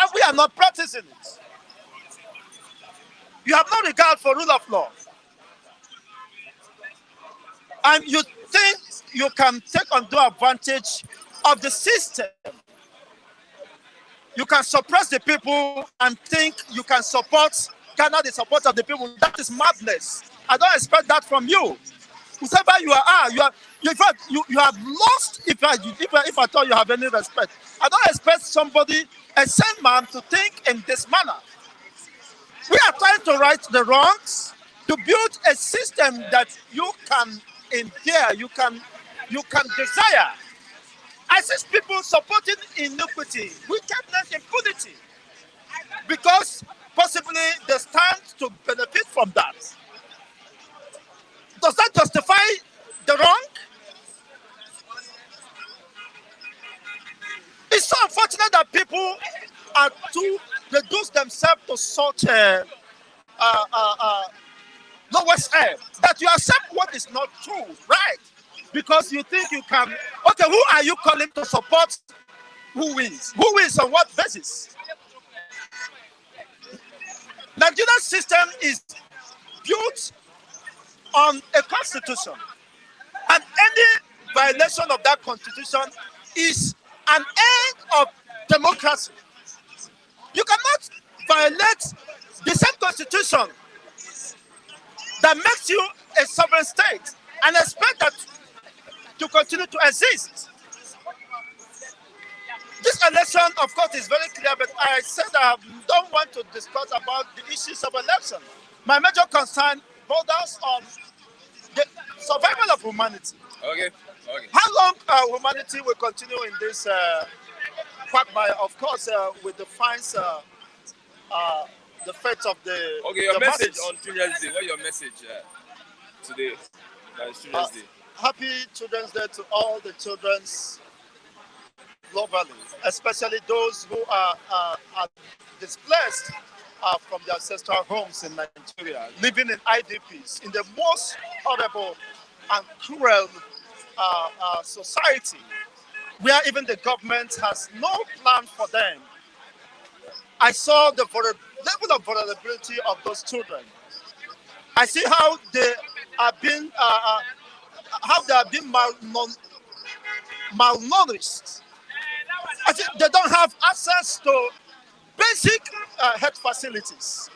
and we are not practicing it. You have no regard for rule of law, and you think you can take undue advantage of the system. You can suppress the people and think you can garner the support of the people. That is madness. I don't expect that from you. Whoever you are, in fact, you have lost, if I thought you have any respect. I don't expect somebody, a sane man, to think in this manner. We are trying to right the wrongs, to build a system that you can endure, you can desire. I see people supporting iniquity, wickedness, impunity, because possibly they stand to benefit from that. Does that justify the wrong? It's so unfortunate that people are to reduce themselves to such lowest ebb that you accept what is not true, right? Because you think you can. Okay, who are you calling to support who wins? Who wins on what basis? Nigerian system is built on a constitution, and any violation of that constitution is an end of democracy. You cannot violate the same constitution that makes you a sovereign state and expect that to continue to exist. This election, of course, is very clear, but I said I don't want to discuss about the issues of election. My major concern borders on the survival of humanity. Okay. How long humanity will continue in this quagmire? Of course, with the fines, the fate of the. Okay, your the message masses. on Children's Day. What's your message today? Children's Day. Happy Children's Day to all the children globally, especially those who are displaced from their ancestral homes in Nigeria, living in IDPs, in the most horrible and cruel society, where even the government has no plan for them. I saw the level of vulnerability of those children. I see how they are being malnourished. I think they don't have access to basic health facilities.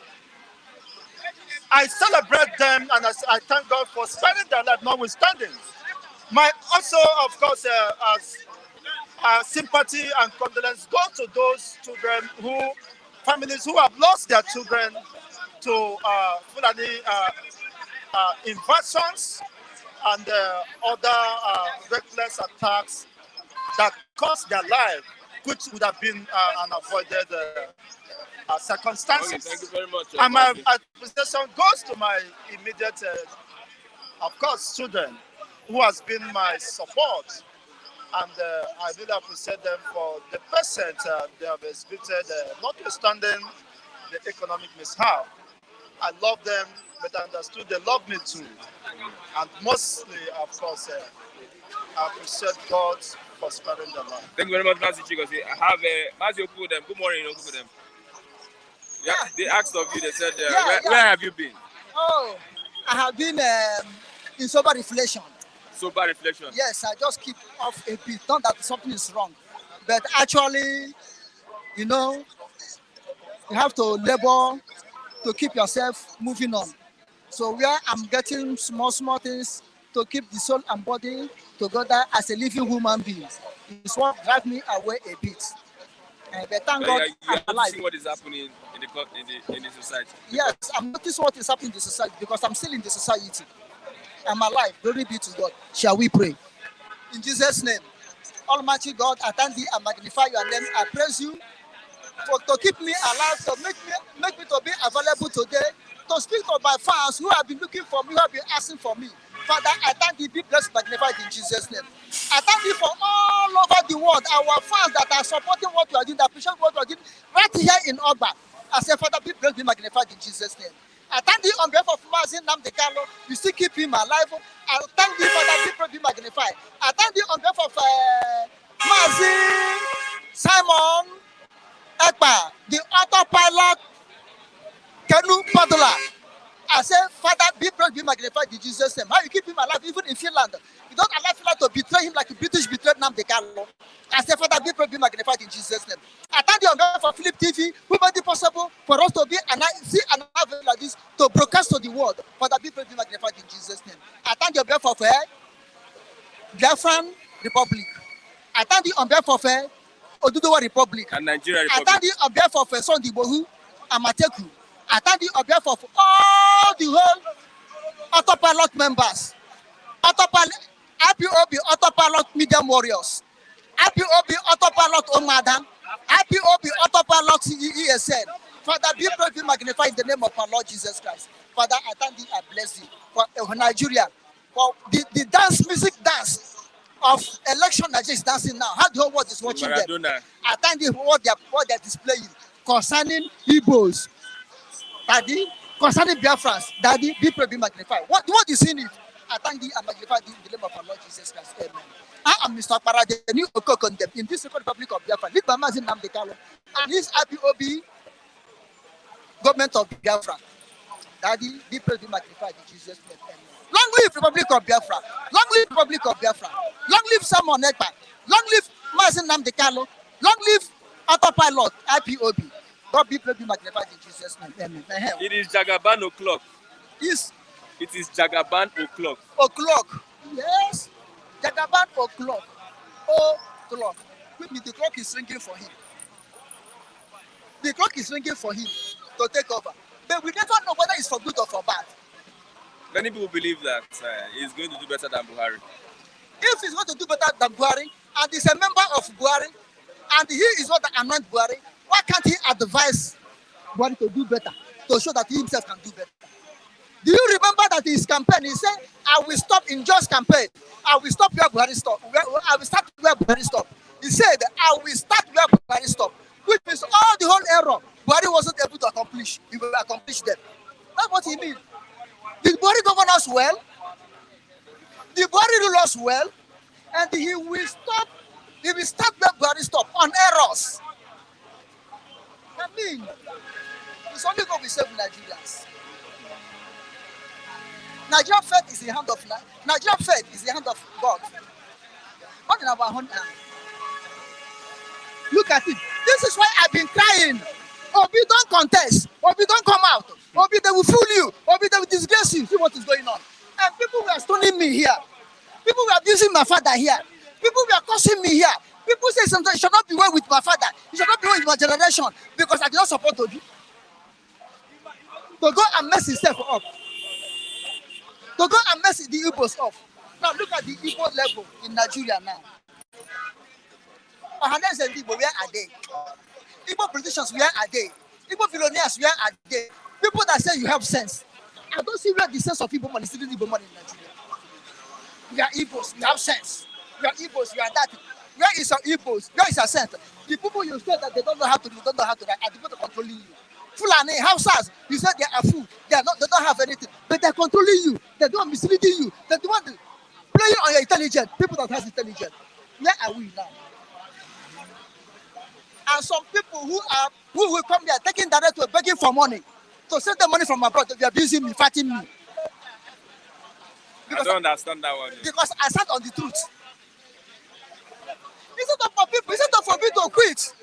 I celebrate them and I thank God for sparing their life notwithstanding. My also, of course, sympathy and condolence go to those children families who have lost their children to Fulani invasions and other reckless attacks that cost their life, which would have been unavoided circumstances. Okay, thank you very much. And my appreciation goes to my immediate, of course, children, who has been my support. And I really appreciate them for the patience they have exhibited, notwithstanding the economic mishap. I love them, but I understood they love me too. And mostly, of course, I appreciate God for sparing their life. Thank you very much, Nancy Chigozie. I have Mazi Okudem. Good morning, Okudem. Yeah, they asked of you, they said, where have you been? Oh, I have been in sober reflection. Sober reflection? Yes, I just keep off a bit. Not that something is wrong, but actually, you know, you have to labor to keep yourself moving on. So where I'm getting small things to keep the soul and body together as a living human being is what drives me away a bit. But thank God I'm alive. Seeing what is happening in the society. Yes, I'm noticing what is happening in the society because I'm still in the society. I'm alive. Glory be to God. Shall we pray? In Jesus' name, Almighty God, I thank thee and magnify your name. I praise you to keep me alive, to make me to be available today, to speak to my fans who have been looking for me, who have been asking for me. Father, I thank thee, be blessed, magnified in Jesus' name. I thank thee for all over the world, our fans that are supporting what you are doing, that appreciate what you are doing, right here in Ogba. I say, Father, be blessed, be magnified in Jesus' name. I thank thee on behalf of Mazin Namdekalo, you still keep him alive. I thank thee, Father, be blessed, be magnified. I thank thee on behalf of Mazin Simon Ekpa, the autopilot Kenu Padula. I say, Father, be praised, be magnified in Jesus' name. How you keep him alive, even in Finland? You don't allow Finland to betray him like the British betrayed Nnamdi Kanu. I say, Father, be praised, be magnified in Jesus' name. I thank you on behalf of Philip TV, who made it possible for us to be see another like this to broadcast to the world. Father, be praised, be magnified in Jesus' name. I thank you on behalf of Biafran Republic. I thank you on behalf of Oduduwa Republic. And Nigeria Republic. I thank you on behalf of Sunday Bohu and Mateku. I thank you on behalf of all the whole autopilot members, autopilot, IPOB autopilot medium warriors, IPOB autopilot Omadan, IPOB autopilot ESN. Father, be praised, be magnified in the name of our Lord Jesus Christ. Father, I thank thee, I bless thee for Nigeria, for the dance, music dance of election Nigeria is dancing now. How the whole world is watching Maradona. them. I thank thee for what they're displaying concerning Igbos. Daddy, concerning Biafrans, Daddy, be praised, be magnified. What is in it? I thank thee and magnify thee in the name of our Lord Jesus Christ. Amen. I am Mr. Parade, the new Okokondem in this Republic of Biafra, lead by Mazin Nnamdi Kanu and his IPOB government of Biafra. Daddy, be praised, be magnified in Jesus' name. Amen. Long live Republic of Biafra. Long live Republic of Biafra. Long live Simon Ekpa. Long live Mazin Nnamdi Kanu. Long live autopilot IPOB. God be praised, be magnified in Jesus' name. Amen. It is Jagaban o'clock. Yes. It is Jagaban o'clock. O'clock. Yes. Jagaban o'clock. O'clock. With me, the clock is ringing for him. The clock is ringing for him to take over. But we never know whether it's for good or for bad. Many people believe that he's going to do better than Buhari. If he's going to do better than Buhari, and he's a member of Buhari, and he is what anoint Buhari, why can't he advise Buhari to do better, to show that he himself can do better? Do you remember that in his campaign, he said, I will stop in just campaign. I will stop where Buhari stopped. I will start where Buhari stopped. He said, I will start where Buhari stopped. Which means all the whole error Buhari wasn't able to accomplish. He will accomplish them. That's what he means. Did Buhari govern us well? Did Buhari rule us well? And he will start where Buhari stopped, on errors. I mean, it's only God will save Nigerians. Nigerian faith is the hand of God. Not in our own hand. Look at it. This is why I've been crying. Obi, don't contest. Obi, don't come out. Obi, they will fool you. Obi, they will disgrace you. See what is going on. And people were stoning me here. People were abusing my father here. People were cursing me here. People say sometimes it should not be well with my father. It should not be well with my generation because I did not support Obi. To go and mess himself up. To go and mess the Igbos up. Now look at the Igbo level in Nigeria now. Ohanes and Igbo, where are they? Igbo politicians, where are they? Igbo billionaires, where are they? People that say you have sense. I don't see where the sense of Igbo money is still Igbo money in Nigeria. We are Igbos, we have sense. We are Igbos, we are that. Where is our Igbos? Where is our sense? The people you say that they don't know how to do, don't know how to write, are the people controlling you. Fulani, Hausas, you said they are fool. They don't have anything, but they're controlling you. They're the one misleading you. They're the one playing on your intelligence. People that has intelligence. Where are we now? And some people who will come there taking direct to begging for money to send the money from abroad. They are abusing me, fighting me. Because I don't understand that one. Because I stand on the truth. It's not for people. It's not for people to quit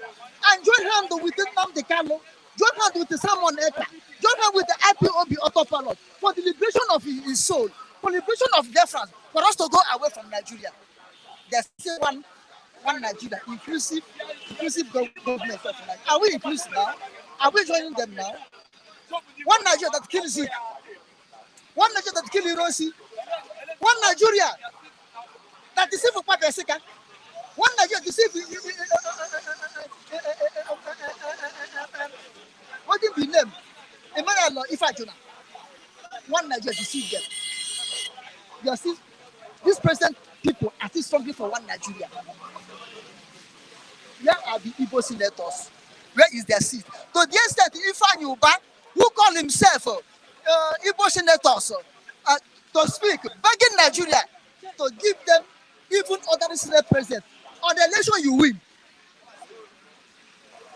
and join hand with the Kano, join hand with the Simon Eka, join hand with the IPOB autopilot for the liberation of his soul, for the liberation of their France, for us to go away from Nigeria. There's still one Nigeria, inclusive government of Nigeria. Are we inclusive now? Are we joining them now? One Nigeria that kills Zik, one Nigeria that kills Hiroshi, one Nigeria that deceives Papesika, one Nigeria deceives what did be named? Emmanuel Ifajuna. One Nigeria deceived them. You see, these present people are still struggling for one Nigeria. Where are the Igbo senators? Where is their seat? To the extent Ifeanyi Uba, who call himself Igbo senators, to speak, begging Nigeria to give them even ordinary Senate president. On the election you win.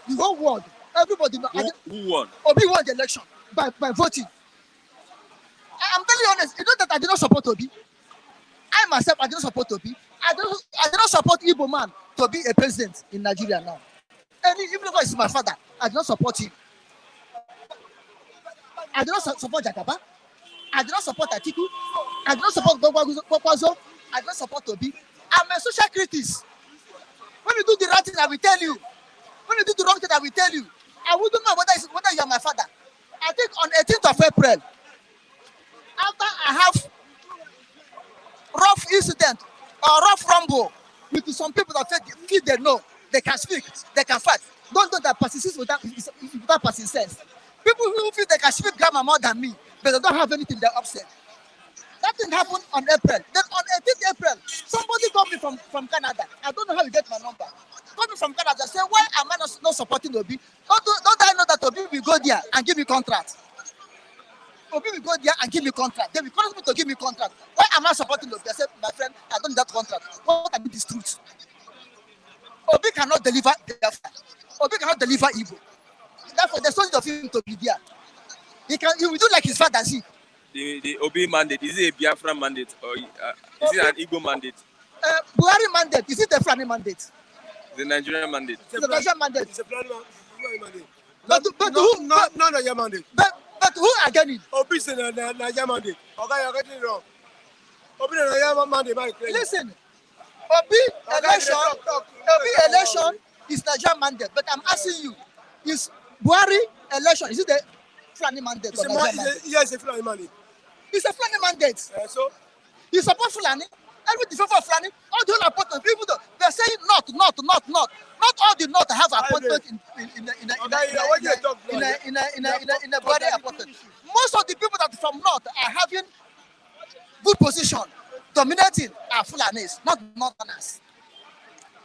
The whole world, everybody know. Who won? Obi won the election by voting. I'm telling you honest, it's not that I did not support Obi. I myself, I did not support Obi. I did not support Igbo man to be a president in Nigeria now. And even if it's my father, I did not support him. I did not support Jakaba. I did not support Atiku. I did not support Gwagwazo. I did not support Obi. I'm a social critic. When you do the right thing, I will tell you. When you do the wrong thing, I will tell you. I wouldn't know whether you are my father. I think on 18th of April, after I have rough incident or rough rumble with some people that feel they know, they can speak, they can fight. Don't do that persist without passing sense. People who feel they can speak grammar more than me, but they don't have anything, they're upset. That thing happened on April. Then on 18th April, somebody called me from Canada. I don't know how you get my number. Called me from Canada. Say, why am I not supporting Obi? Don't I know that Obi will go there and give me contract? Obi will go there and give me contract. They will call me to give me contract. Why am I supporting Obi? I said, my friend, I don't need that contract. What I mean is truth. Obi cannot deliver Biafra. Obi cannot deliver Igbo. Therefore, there's no need of him to be there. He will do like his father did. The Obi mandate, is it a Biafra mandate or is it an Igbo mandate? Buhari mandate, is it a Fulani mandate? The Nigerian mandate. It's a Nigerian mandate. It's a Fulani mandate. But who? Not Nigerian mandate. But who again it? Obi is a Nigerian mandate. Okay, you're getting it wrong. Obi is a Nigerian mandate. Listen, Obi election is Nigerian mandate. But I'm asking you, is Buhari election, is it the Fulani mandate? Yes, it's a Fulani mandate. It's a Fulani mandate. So? You support Fulani? Everything for Fulani? All the whole appointment, people, they're saying not. Not all the North have appointment in a Buhari appointment. Most of the people that are from North are having good position, dominating are Fulanis, not Northerners.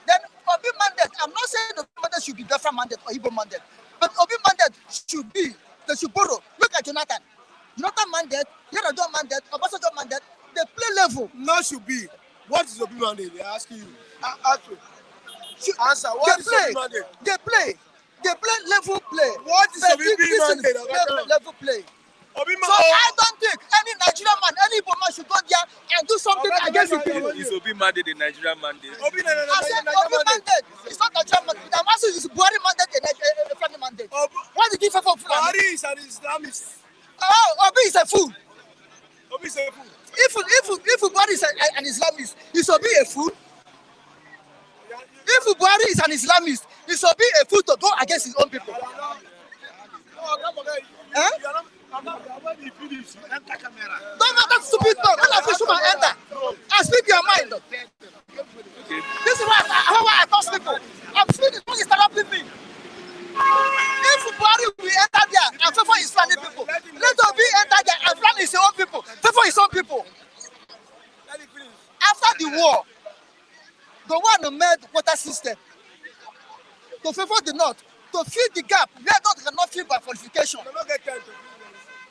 Then Obi mandate, I'm not saying the mandate should be different mandate or Igbo mandate, but Obi mandate should be, they should borrow. Look at Jonathan mandate, Yaradon mandate, Obasanjo mandate, they play level. No, should be. What is Obi mandate? They're asking you. Answer. What is Obi mandate? They play level play. What is Obi mandate? Level play. So I don't think any Nigerian man, any Igbo man should go there and do something against the people. Is Obi mandate the Nigerian mandate? I said Obi mandate. It's not Nigerian mandate. I'm asking you, is Buhari mandate a Fulani mandate? Why did he favor Fulani? Buhari is an Islamist. Oh, Obi is a fool. Obi is a fool. If Buhari is an Islamist, is Obi a fool? If Buhari is an Islamist, is Obi a fool to go against his own people? Don't make that stupid talk. When I push my enter, I speak your mind. This is how I talk people. war. The one made water system to favor the north, to fill the gap where north cannot fill by qualification.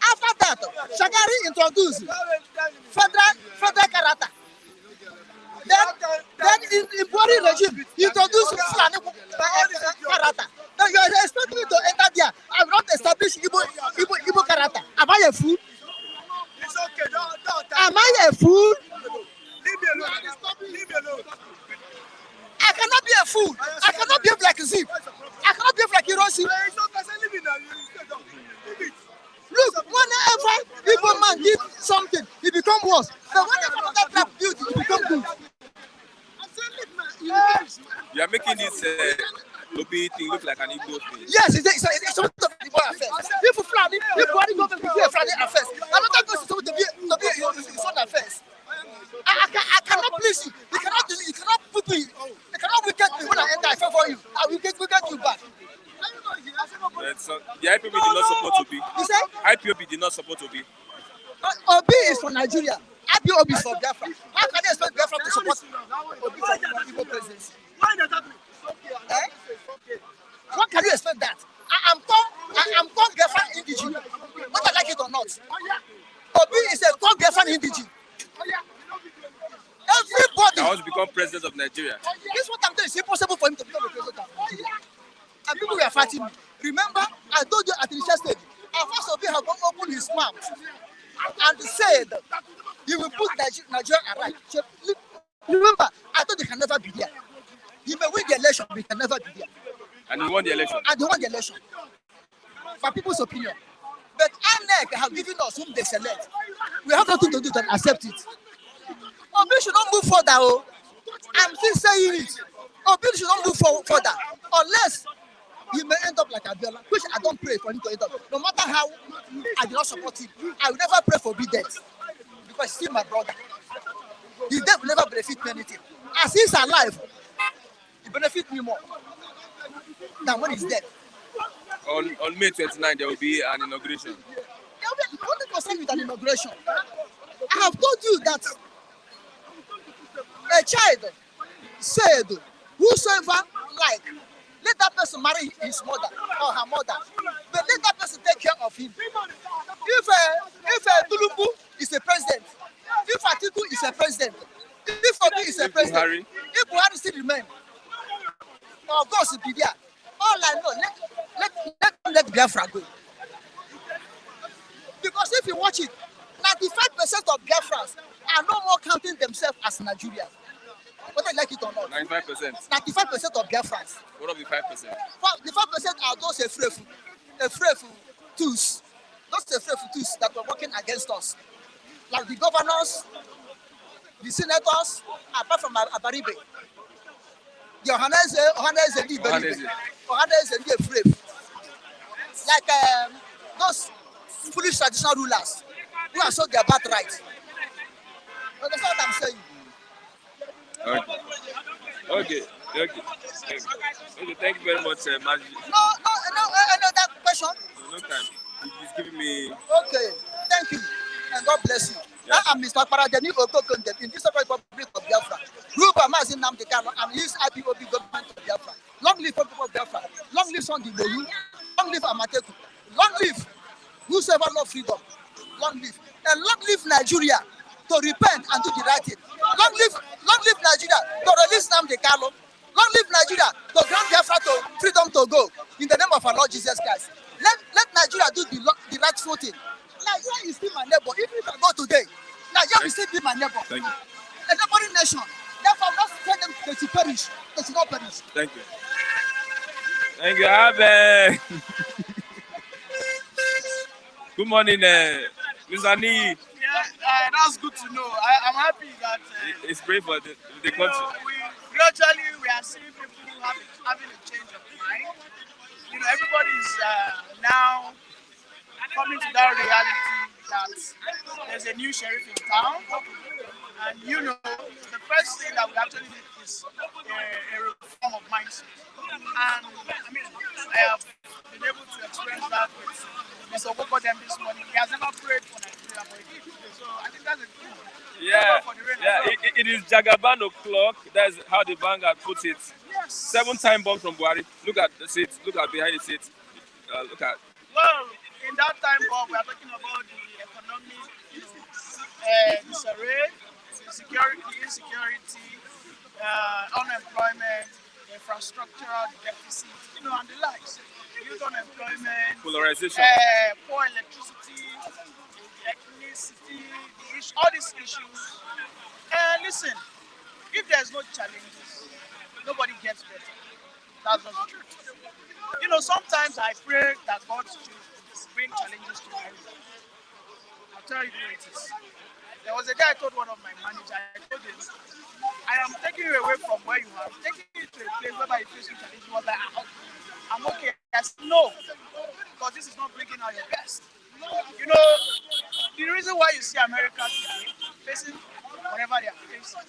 After that, Shagari introduced federal character. Then in Buhari regime, he introduced Fulani character. Now you are expecting me to enter there. I will not establish Igbo character. Am I a fool? It's okay. Don't. Am I a fool? Leave me alone. Leave me alone. I cannot be a fool. I cannot behave like Zip. I cannot behave like Hiroshi. It's okay. Say leave me now. Leave it. Look, whenever Igbo man did something, he become worse. But whenever another black dude, he become good. You are making this Obi thing look like an Igbo thing. Yes, it's supposed to be Igbo affairs. If Fulani, if Buhari government will be a Fulani affairs, another person is supposed to be his own affairs. I cannot please you. You cannot put me. You cannot wicked me when I enter. I favor you. I will get you back. So the IPOB did not support Obi. You say? IPOB did not support Obi. Obi is for Nigeria. IPOB is for Biafra. How can they expect Biafra to support Obi for the Igbo presidency? Why not happening? Eh? What can you expect that? I'm called Biafra indigene, whether I like it or not. Obi is a called Biafra indigene. Everybody. I want to become president of Nigeria. This is what I'm doing. It's impossible for him to become the president of Nigeria. And people were fighting me. Remember, I told you at the initial stage, Alpha Obi had opened his mouth and said he will put Nigeria right. Remember, I thought they can never be there. He may win the election, but he can never be there. And he won the election. And he won the election. For people's opinion. But INEC have given us whom they select. We have nothing to do than accept it. Obi should not move further. Oh. I'm still saying it. Obi should not move further. Unless he may end up like Abiola, which I don't pray for him to end up. No matter how I do not support him, I will never pray for Obi death. Because he's still my brother. His death will never benefit me anything. As he's alive, he benefits me more than when he's dead. On May 29, there will be an inauguration. What is concerned with an inauguration? I have told you that a child said, whosoever like, let that person marry his mother or her mother, but let that person take care of him. If Tinubu is a president, if Atiku is a president, if Obi is a president, if Buhari still remain, or God should be there, all I know, let Biafra go. Because if you watch it, 95% of Biafrans are no more counting themselves as Nigerians. Whether you like it or not. 95%. 95% of Biafrans. What of the 5%? The 5% are those afraid tools. Those afraid tools that were working against us. Like the governors, the senators, apart from Abaribe. The Ohaneze afraid. Like those foolish traditional rulers who are sold their birthright. That's what I'm saying. Okay. Thank you very much, Maji. No, another question? No time. He's giving me. Okay, thank you, and God bless you. Yeah. I am Mr. Paradeni Okokonde in this Republic of Biafra. Group Amazin Namdekano and his IPOB government of Biafra. Long live people of Biafra. Long live Sunday Boyu. Long live Amateku. Long live whosoever love freedom. Long live. And long live Nigeria to repent and do the right thing. Long live Nigeria to release Namdekano. Long live Nigeria to grant Biafra to freedom to go in the name of our Lord Jesus Christ. Let Nigeria do the rightful thing. Nigeria is still my neighbor. Even if I go today, Nigeria will still be my neighbor. Thank you. A neighboring nation. Therefore, I'm not telling them they should perish. They should not perish. Thank you. Thank you, Abe. Good morning, Mr. Nii. Yeah, that's good to know. I'm happy that it's great for the country. Gradually we are seeing people having a change of mind. Everybody is now coming to that reality that there's a new sheriff in town, and the first thing that we actually need is a reform of mindset. And I have been able to experience that with Mr. Okokodem this morning. He has never prayed for Nigeria but it did. So I think that's a good one. Yeah, For the rain yeah. as well. It is Jagaban o'clock. That's how the Vanguard puts it. Yes. 7 time bomb from Buhari. Look at the seat. Look at behind the seat. Look at. Well, in that time bomb, we are talking about the economic, disarray, insecurity, unemployment, infrastructural deficit, and the likes. Youth unemployment, Polarization. poor electricity, ethnicity, all these issues. Listen, if there's no challenges, nobody gets better. That's just the truth. Sometimes I pray that God should bring challenges to my life. I'll tell you who it is. There was a day I told one of my managers, I told him, I am taking you away from where you are, taking you to a place where you face challenges. He was like, I'm okay. I said, no, because this is not bringing out your best. The reason why you see America today facing whatever they are facing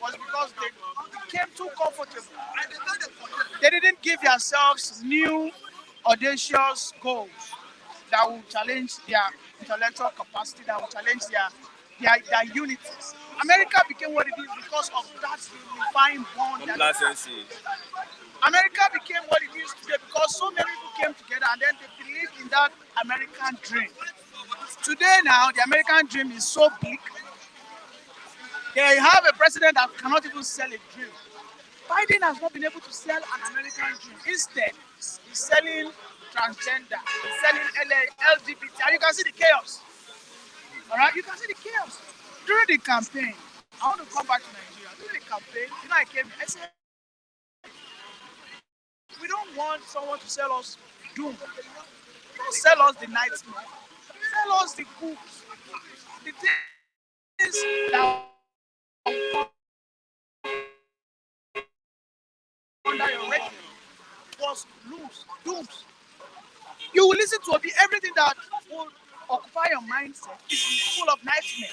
was because they became too comfortable. They didn't give themselves new, audacious goals that will challenge their intellectual capacity, that will challenge their unity. America became what it is because of that unifying bond. Complacency. America became what it is today because so many people came together and then they believed in that American dream. Today now, the American dream is so big. They have a president that cannot even sell a dream. Biden has not been able to sell an American dream. Instead, he's selling transgender, he's selling LGBT, and you can see the chaos. All right, you can see the chaos. During the campaign, I want to come back to Nigeria. During the campaign, I came here, I said, we don't want someone to sell us doom. Don't sell us the nightmare. Sell us the goods. The things that under your rating was dooms. You will listen to everything that will occupy your mindset. It's full of nightmare.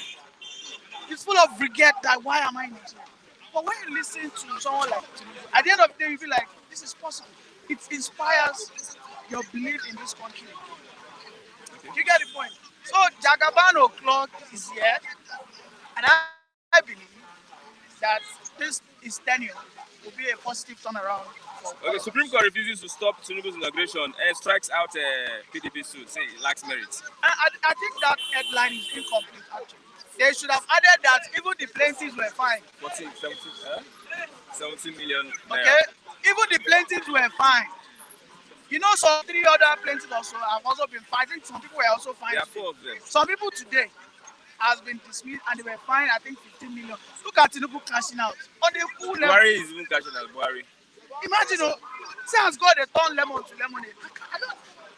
It's full of regret that why am I in Nigeria? But when you listen to someone like Tinubu, at the end of the day, you feel like this is possible. It inspires your belief in this country. You get the point? So Jagaban o'clock is here, and I believe that this is tenure will be a positive turnaround. Okay, Supreme Court refuses to stop Tinubu's inauguration and strikes out PDP suit, say it lacks merit. I think that headline is incomplete, actually. They should have added that even the plaintiffs were fine. 17 million. Okay? Even the plaintiffs were fine. Some 3 other plaintiffs also have also been fined. I think some people were also fined. There are 4 of them. Some people today has been dismissed and they were fined, I think, 15 million. Look at Tinubu cashing out. On the full level. Buhari is even cashing out. Buhari. Imagine, say has got a turn lemon to lemonade.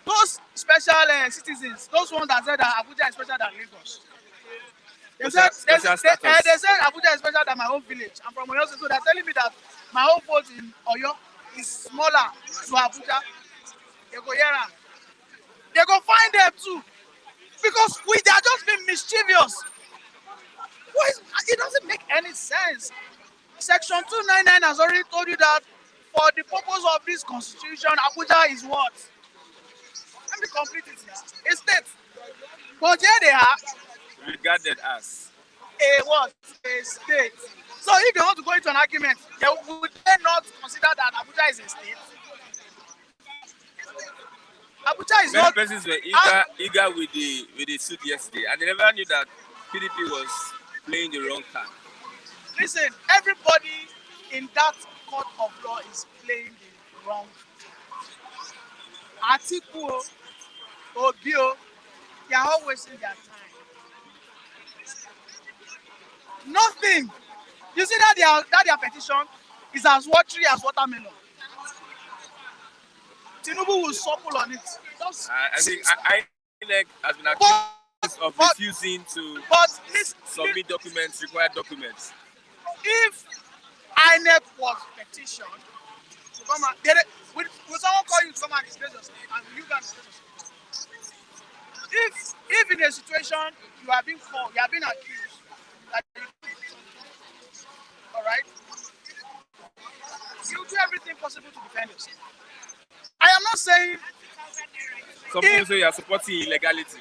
Those special citizens, those ones that said that Abuja is special than Lagos. They said Abuja is special than my own village. I'm from Oyo, so they're telling me that my own vote in Oyo is smaller to Abuja. They go here. They go find them too. Because they are just being mischievous. It doesn't make any sense. Section 299 has already told you that for the purpose of this constitution, Abuja is what? Let me complete it here. A state. But here they are. Regarded as a state. So if they want to go into an argument, would they not consider that Abuja is a state? Abuja is many not. persons were eager with the suit yesterday, and they never knew that PDP was playing the wrong card. Listen, everybody in that court of law is playing the wrong card. Atiku, Obio, they are all wasting their time. Nothing. You see that their petition is as watery as watermelon. Tinubu will supple on it. I think INEC has been accused of refusing to submit documents, required documents. If INEC was petitioned to come and will someone call you to come and displace yourself and you can displace yourself? If in a situation you are being called, you are being accused, all right, you do everything possible to defend yourself. I am not saying. Some people say you are supporting illegality.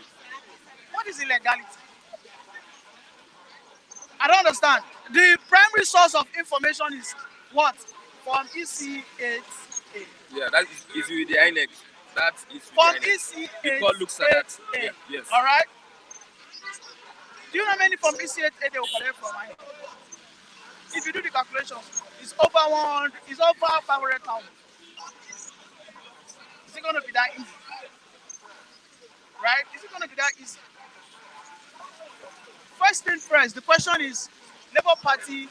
What is illegality? I don't understand. The primary source of information is what? From EC8A. Yeah, that is with the INEC. That is with From the INEC. EC8A. The court looks at that. Yeah, yes. All right. Do you know how many from EC8A they will collect from INEC? If you do the calculations, it's over 100. It's over 500,000. Is it going to be that easy? Right? Is it going to be that easy? First thing first, the question is, Labour Party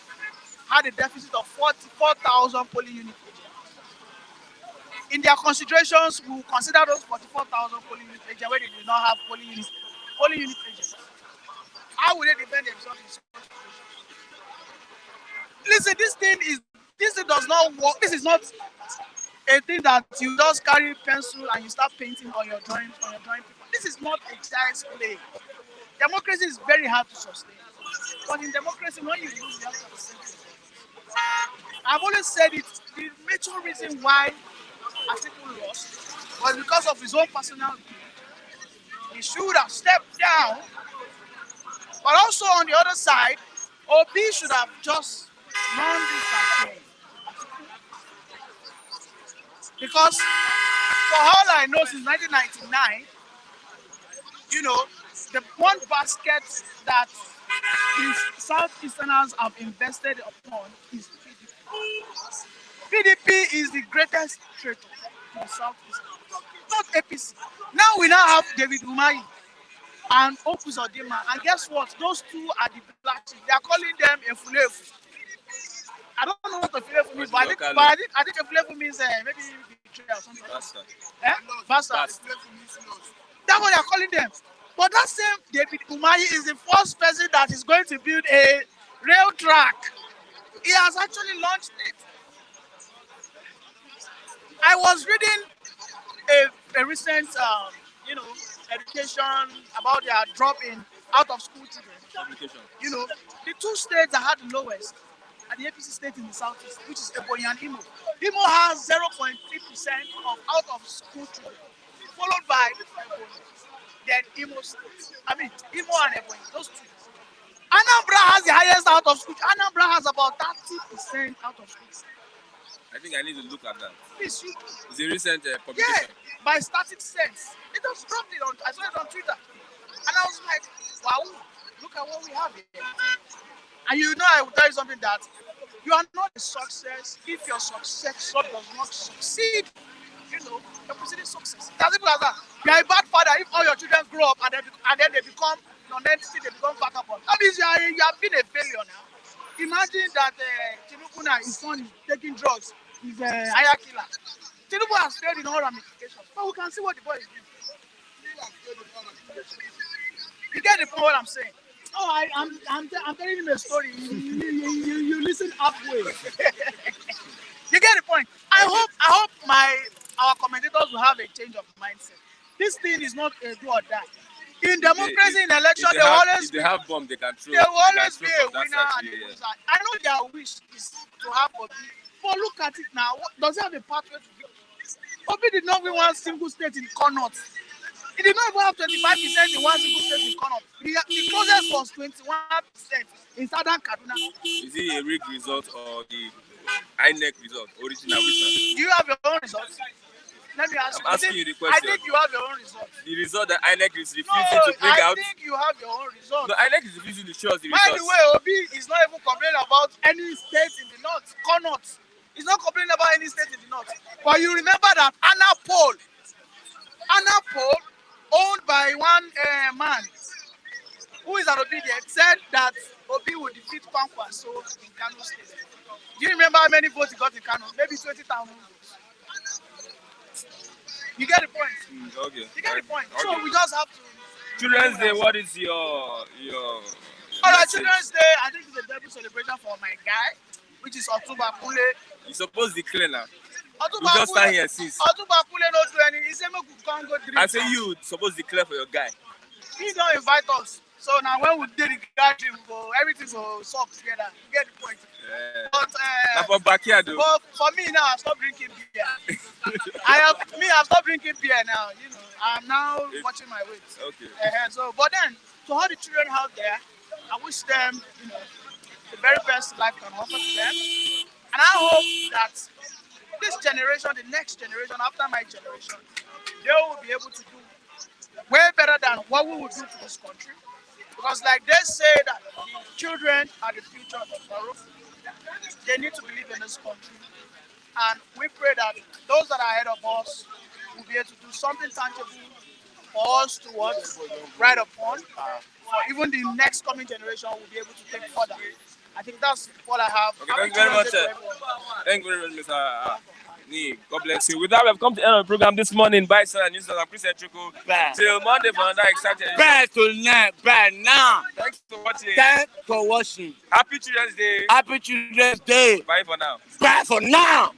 had a deficit of 44,000 polling units. In their considerations, we will consider those 44,000 polling unit agents where they do not have polling unit agents. How will they defend themselves in such situation? Listen, this thing does not work. This is not a thing that you just carry pencil and you start painting on your drawing paper. This is not a child's play. Democracy is very hard to sustain. But in democracy, when you lose, you have to accept it. I've always said it. The major reason why Atiku lost was because of his own personal view. He should have stepped down. But also on the other side, Obi should have just run this campaign. Because for all I know, since 1999, the one basket that the Southeasterners have invested upon is PDP. PDP is the greatest traitor in the Southeast, not APC. Now we have David Umahi and Opus Odima, and guess what? Those two are the black sheep. They are calling them Efulefu. I don't know what Efulefu means, but I think Efulefu means maybe betrayal or something. Bastard. Bastard. That's what they are calling them. But that same David Umahi is the first person that is going to build a rail track. He has actually launched it. I was reading a recent, education about their drop in out of school children. The two states that had the lowest are the APC state in the southeast, which is Ebonyi and Imo. Imo has 0.3% of out of school children, followed by Ebonyi. Then Imo and Ebonyi, those two. Anambra has the highest out of school. Anambra has about 30% out of school. I think I need to look at that. Please, it's a recent publication. Yeah, by Static Sense. It just dropped it I saw it on Twitter. And I was like, wow, look at what we have here. And I will tell you something that you are not a success if your successor does not succeed. You're pursuing success. That's simple as that. You are a bad father if all your children grow up and then they become non-entity, they become vagabond. That means you have been a failure now. Imagine that Tinubu, his son, is taking drugs. He's a higher killer. Tinubu has failed in all ramifications. But we can see what the boy is doing. You get the point what I'm saying? Oh, I'm telling him a story. You listen halfway. You get the point. I hope our commentators will have a change of mindset. This thing is not a do or die. In democracy, in election, they have bomb, they can throw. There will always be a winner and a loser. I know their wish is to have Obi, but look at it now. Does he have a pathway to victory? Obi did not win one single state in Connaught. He did not even have 25% in one single state in Connaught. The closest was 21% in Southern Kaduna. Is it a rigged result or the INEC result, original result? Do you have your own results? Let me ask you. I'm asking you the question. I think you have your own result. The result that INEC is refusing to bring out. I think you have your own result. No, INEC is refusing to show us the results. By the way, Obi is not even complaining about any state in the north. Connaught. He's not complaining about any state in the north. But you remember that Anna Paul, owned by one man who is an obedient, said that Obi would defeat Kwankwaso in Kano State. Do you remember how many votes he got in Kano? Maybe 20,000 votes. You get the point. Okay. You get the point. Okay. So we just have to. Children's Day. What is your? All right, Children's Day. I think it's a debut celebration for my guy, which is Otumba Kule. You supposed to declare now. We just stand here since. Otumba Kule not do anything. He said we can't go drink. I say you supposed to declare for your guy. He don't invite us. So now when we did the gathering, everything will solve together. You get the point. Yeah. But for backyard, though. But for me now, I stopped drinking beer. I've stopped drinking beer now. I'm now watching my weight. Okay. But then to all the children out there, I wish them, the very best life can offer to them. And I hope that this generation, the next generation after my generation, they will be able to do way better than what we will do to this country. Because like they say that children are the future of tomorrow, they need to believe in this country. And we pray that those that are ahead of us will be able to do something tangible for us to what ride upon. For even the next coming generation will be able to take further. I think that's what I have. Okay, thank you very much. Thank you very much, Mr. Nee. God bless you. With that, we have come to the end of the program this morning. Bye, sir. And I'm Christian Chuku. Till Monday for another exciting. Bye tonight. Bye now. Thanks for watching. Thanks for watching. Happy Children's Day. Happy Children's Day. Bye for now. Bye for now.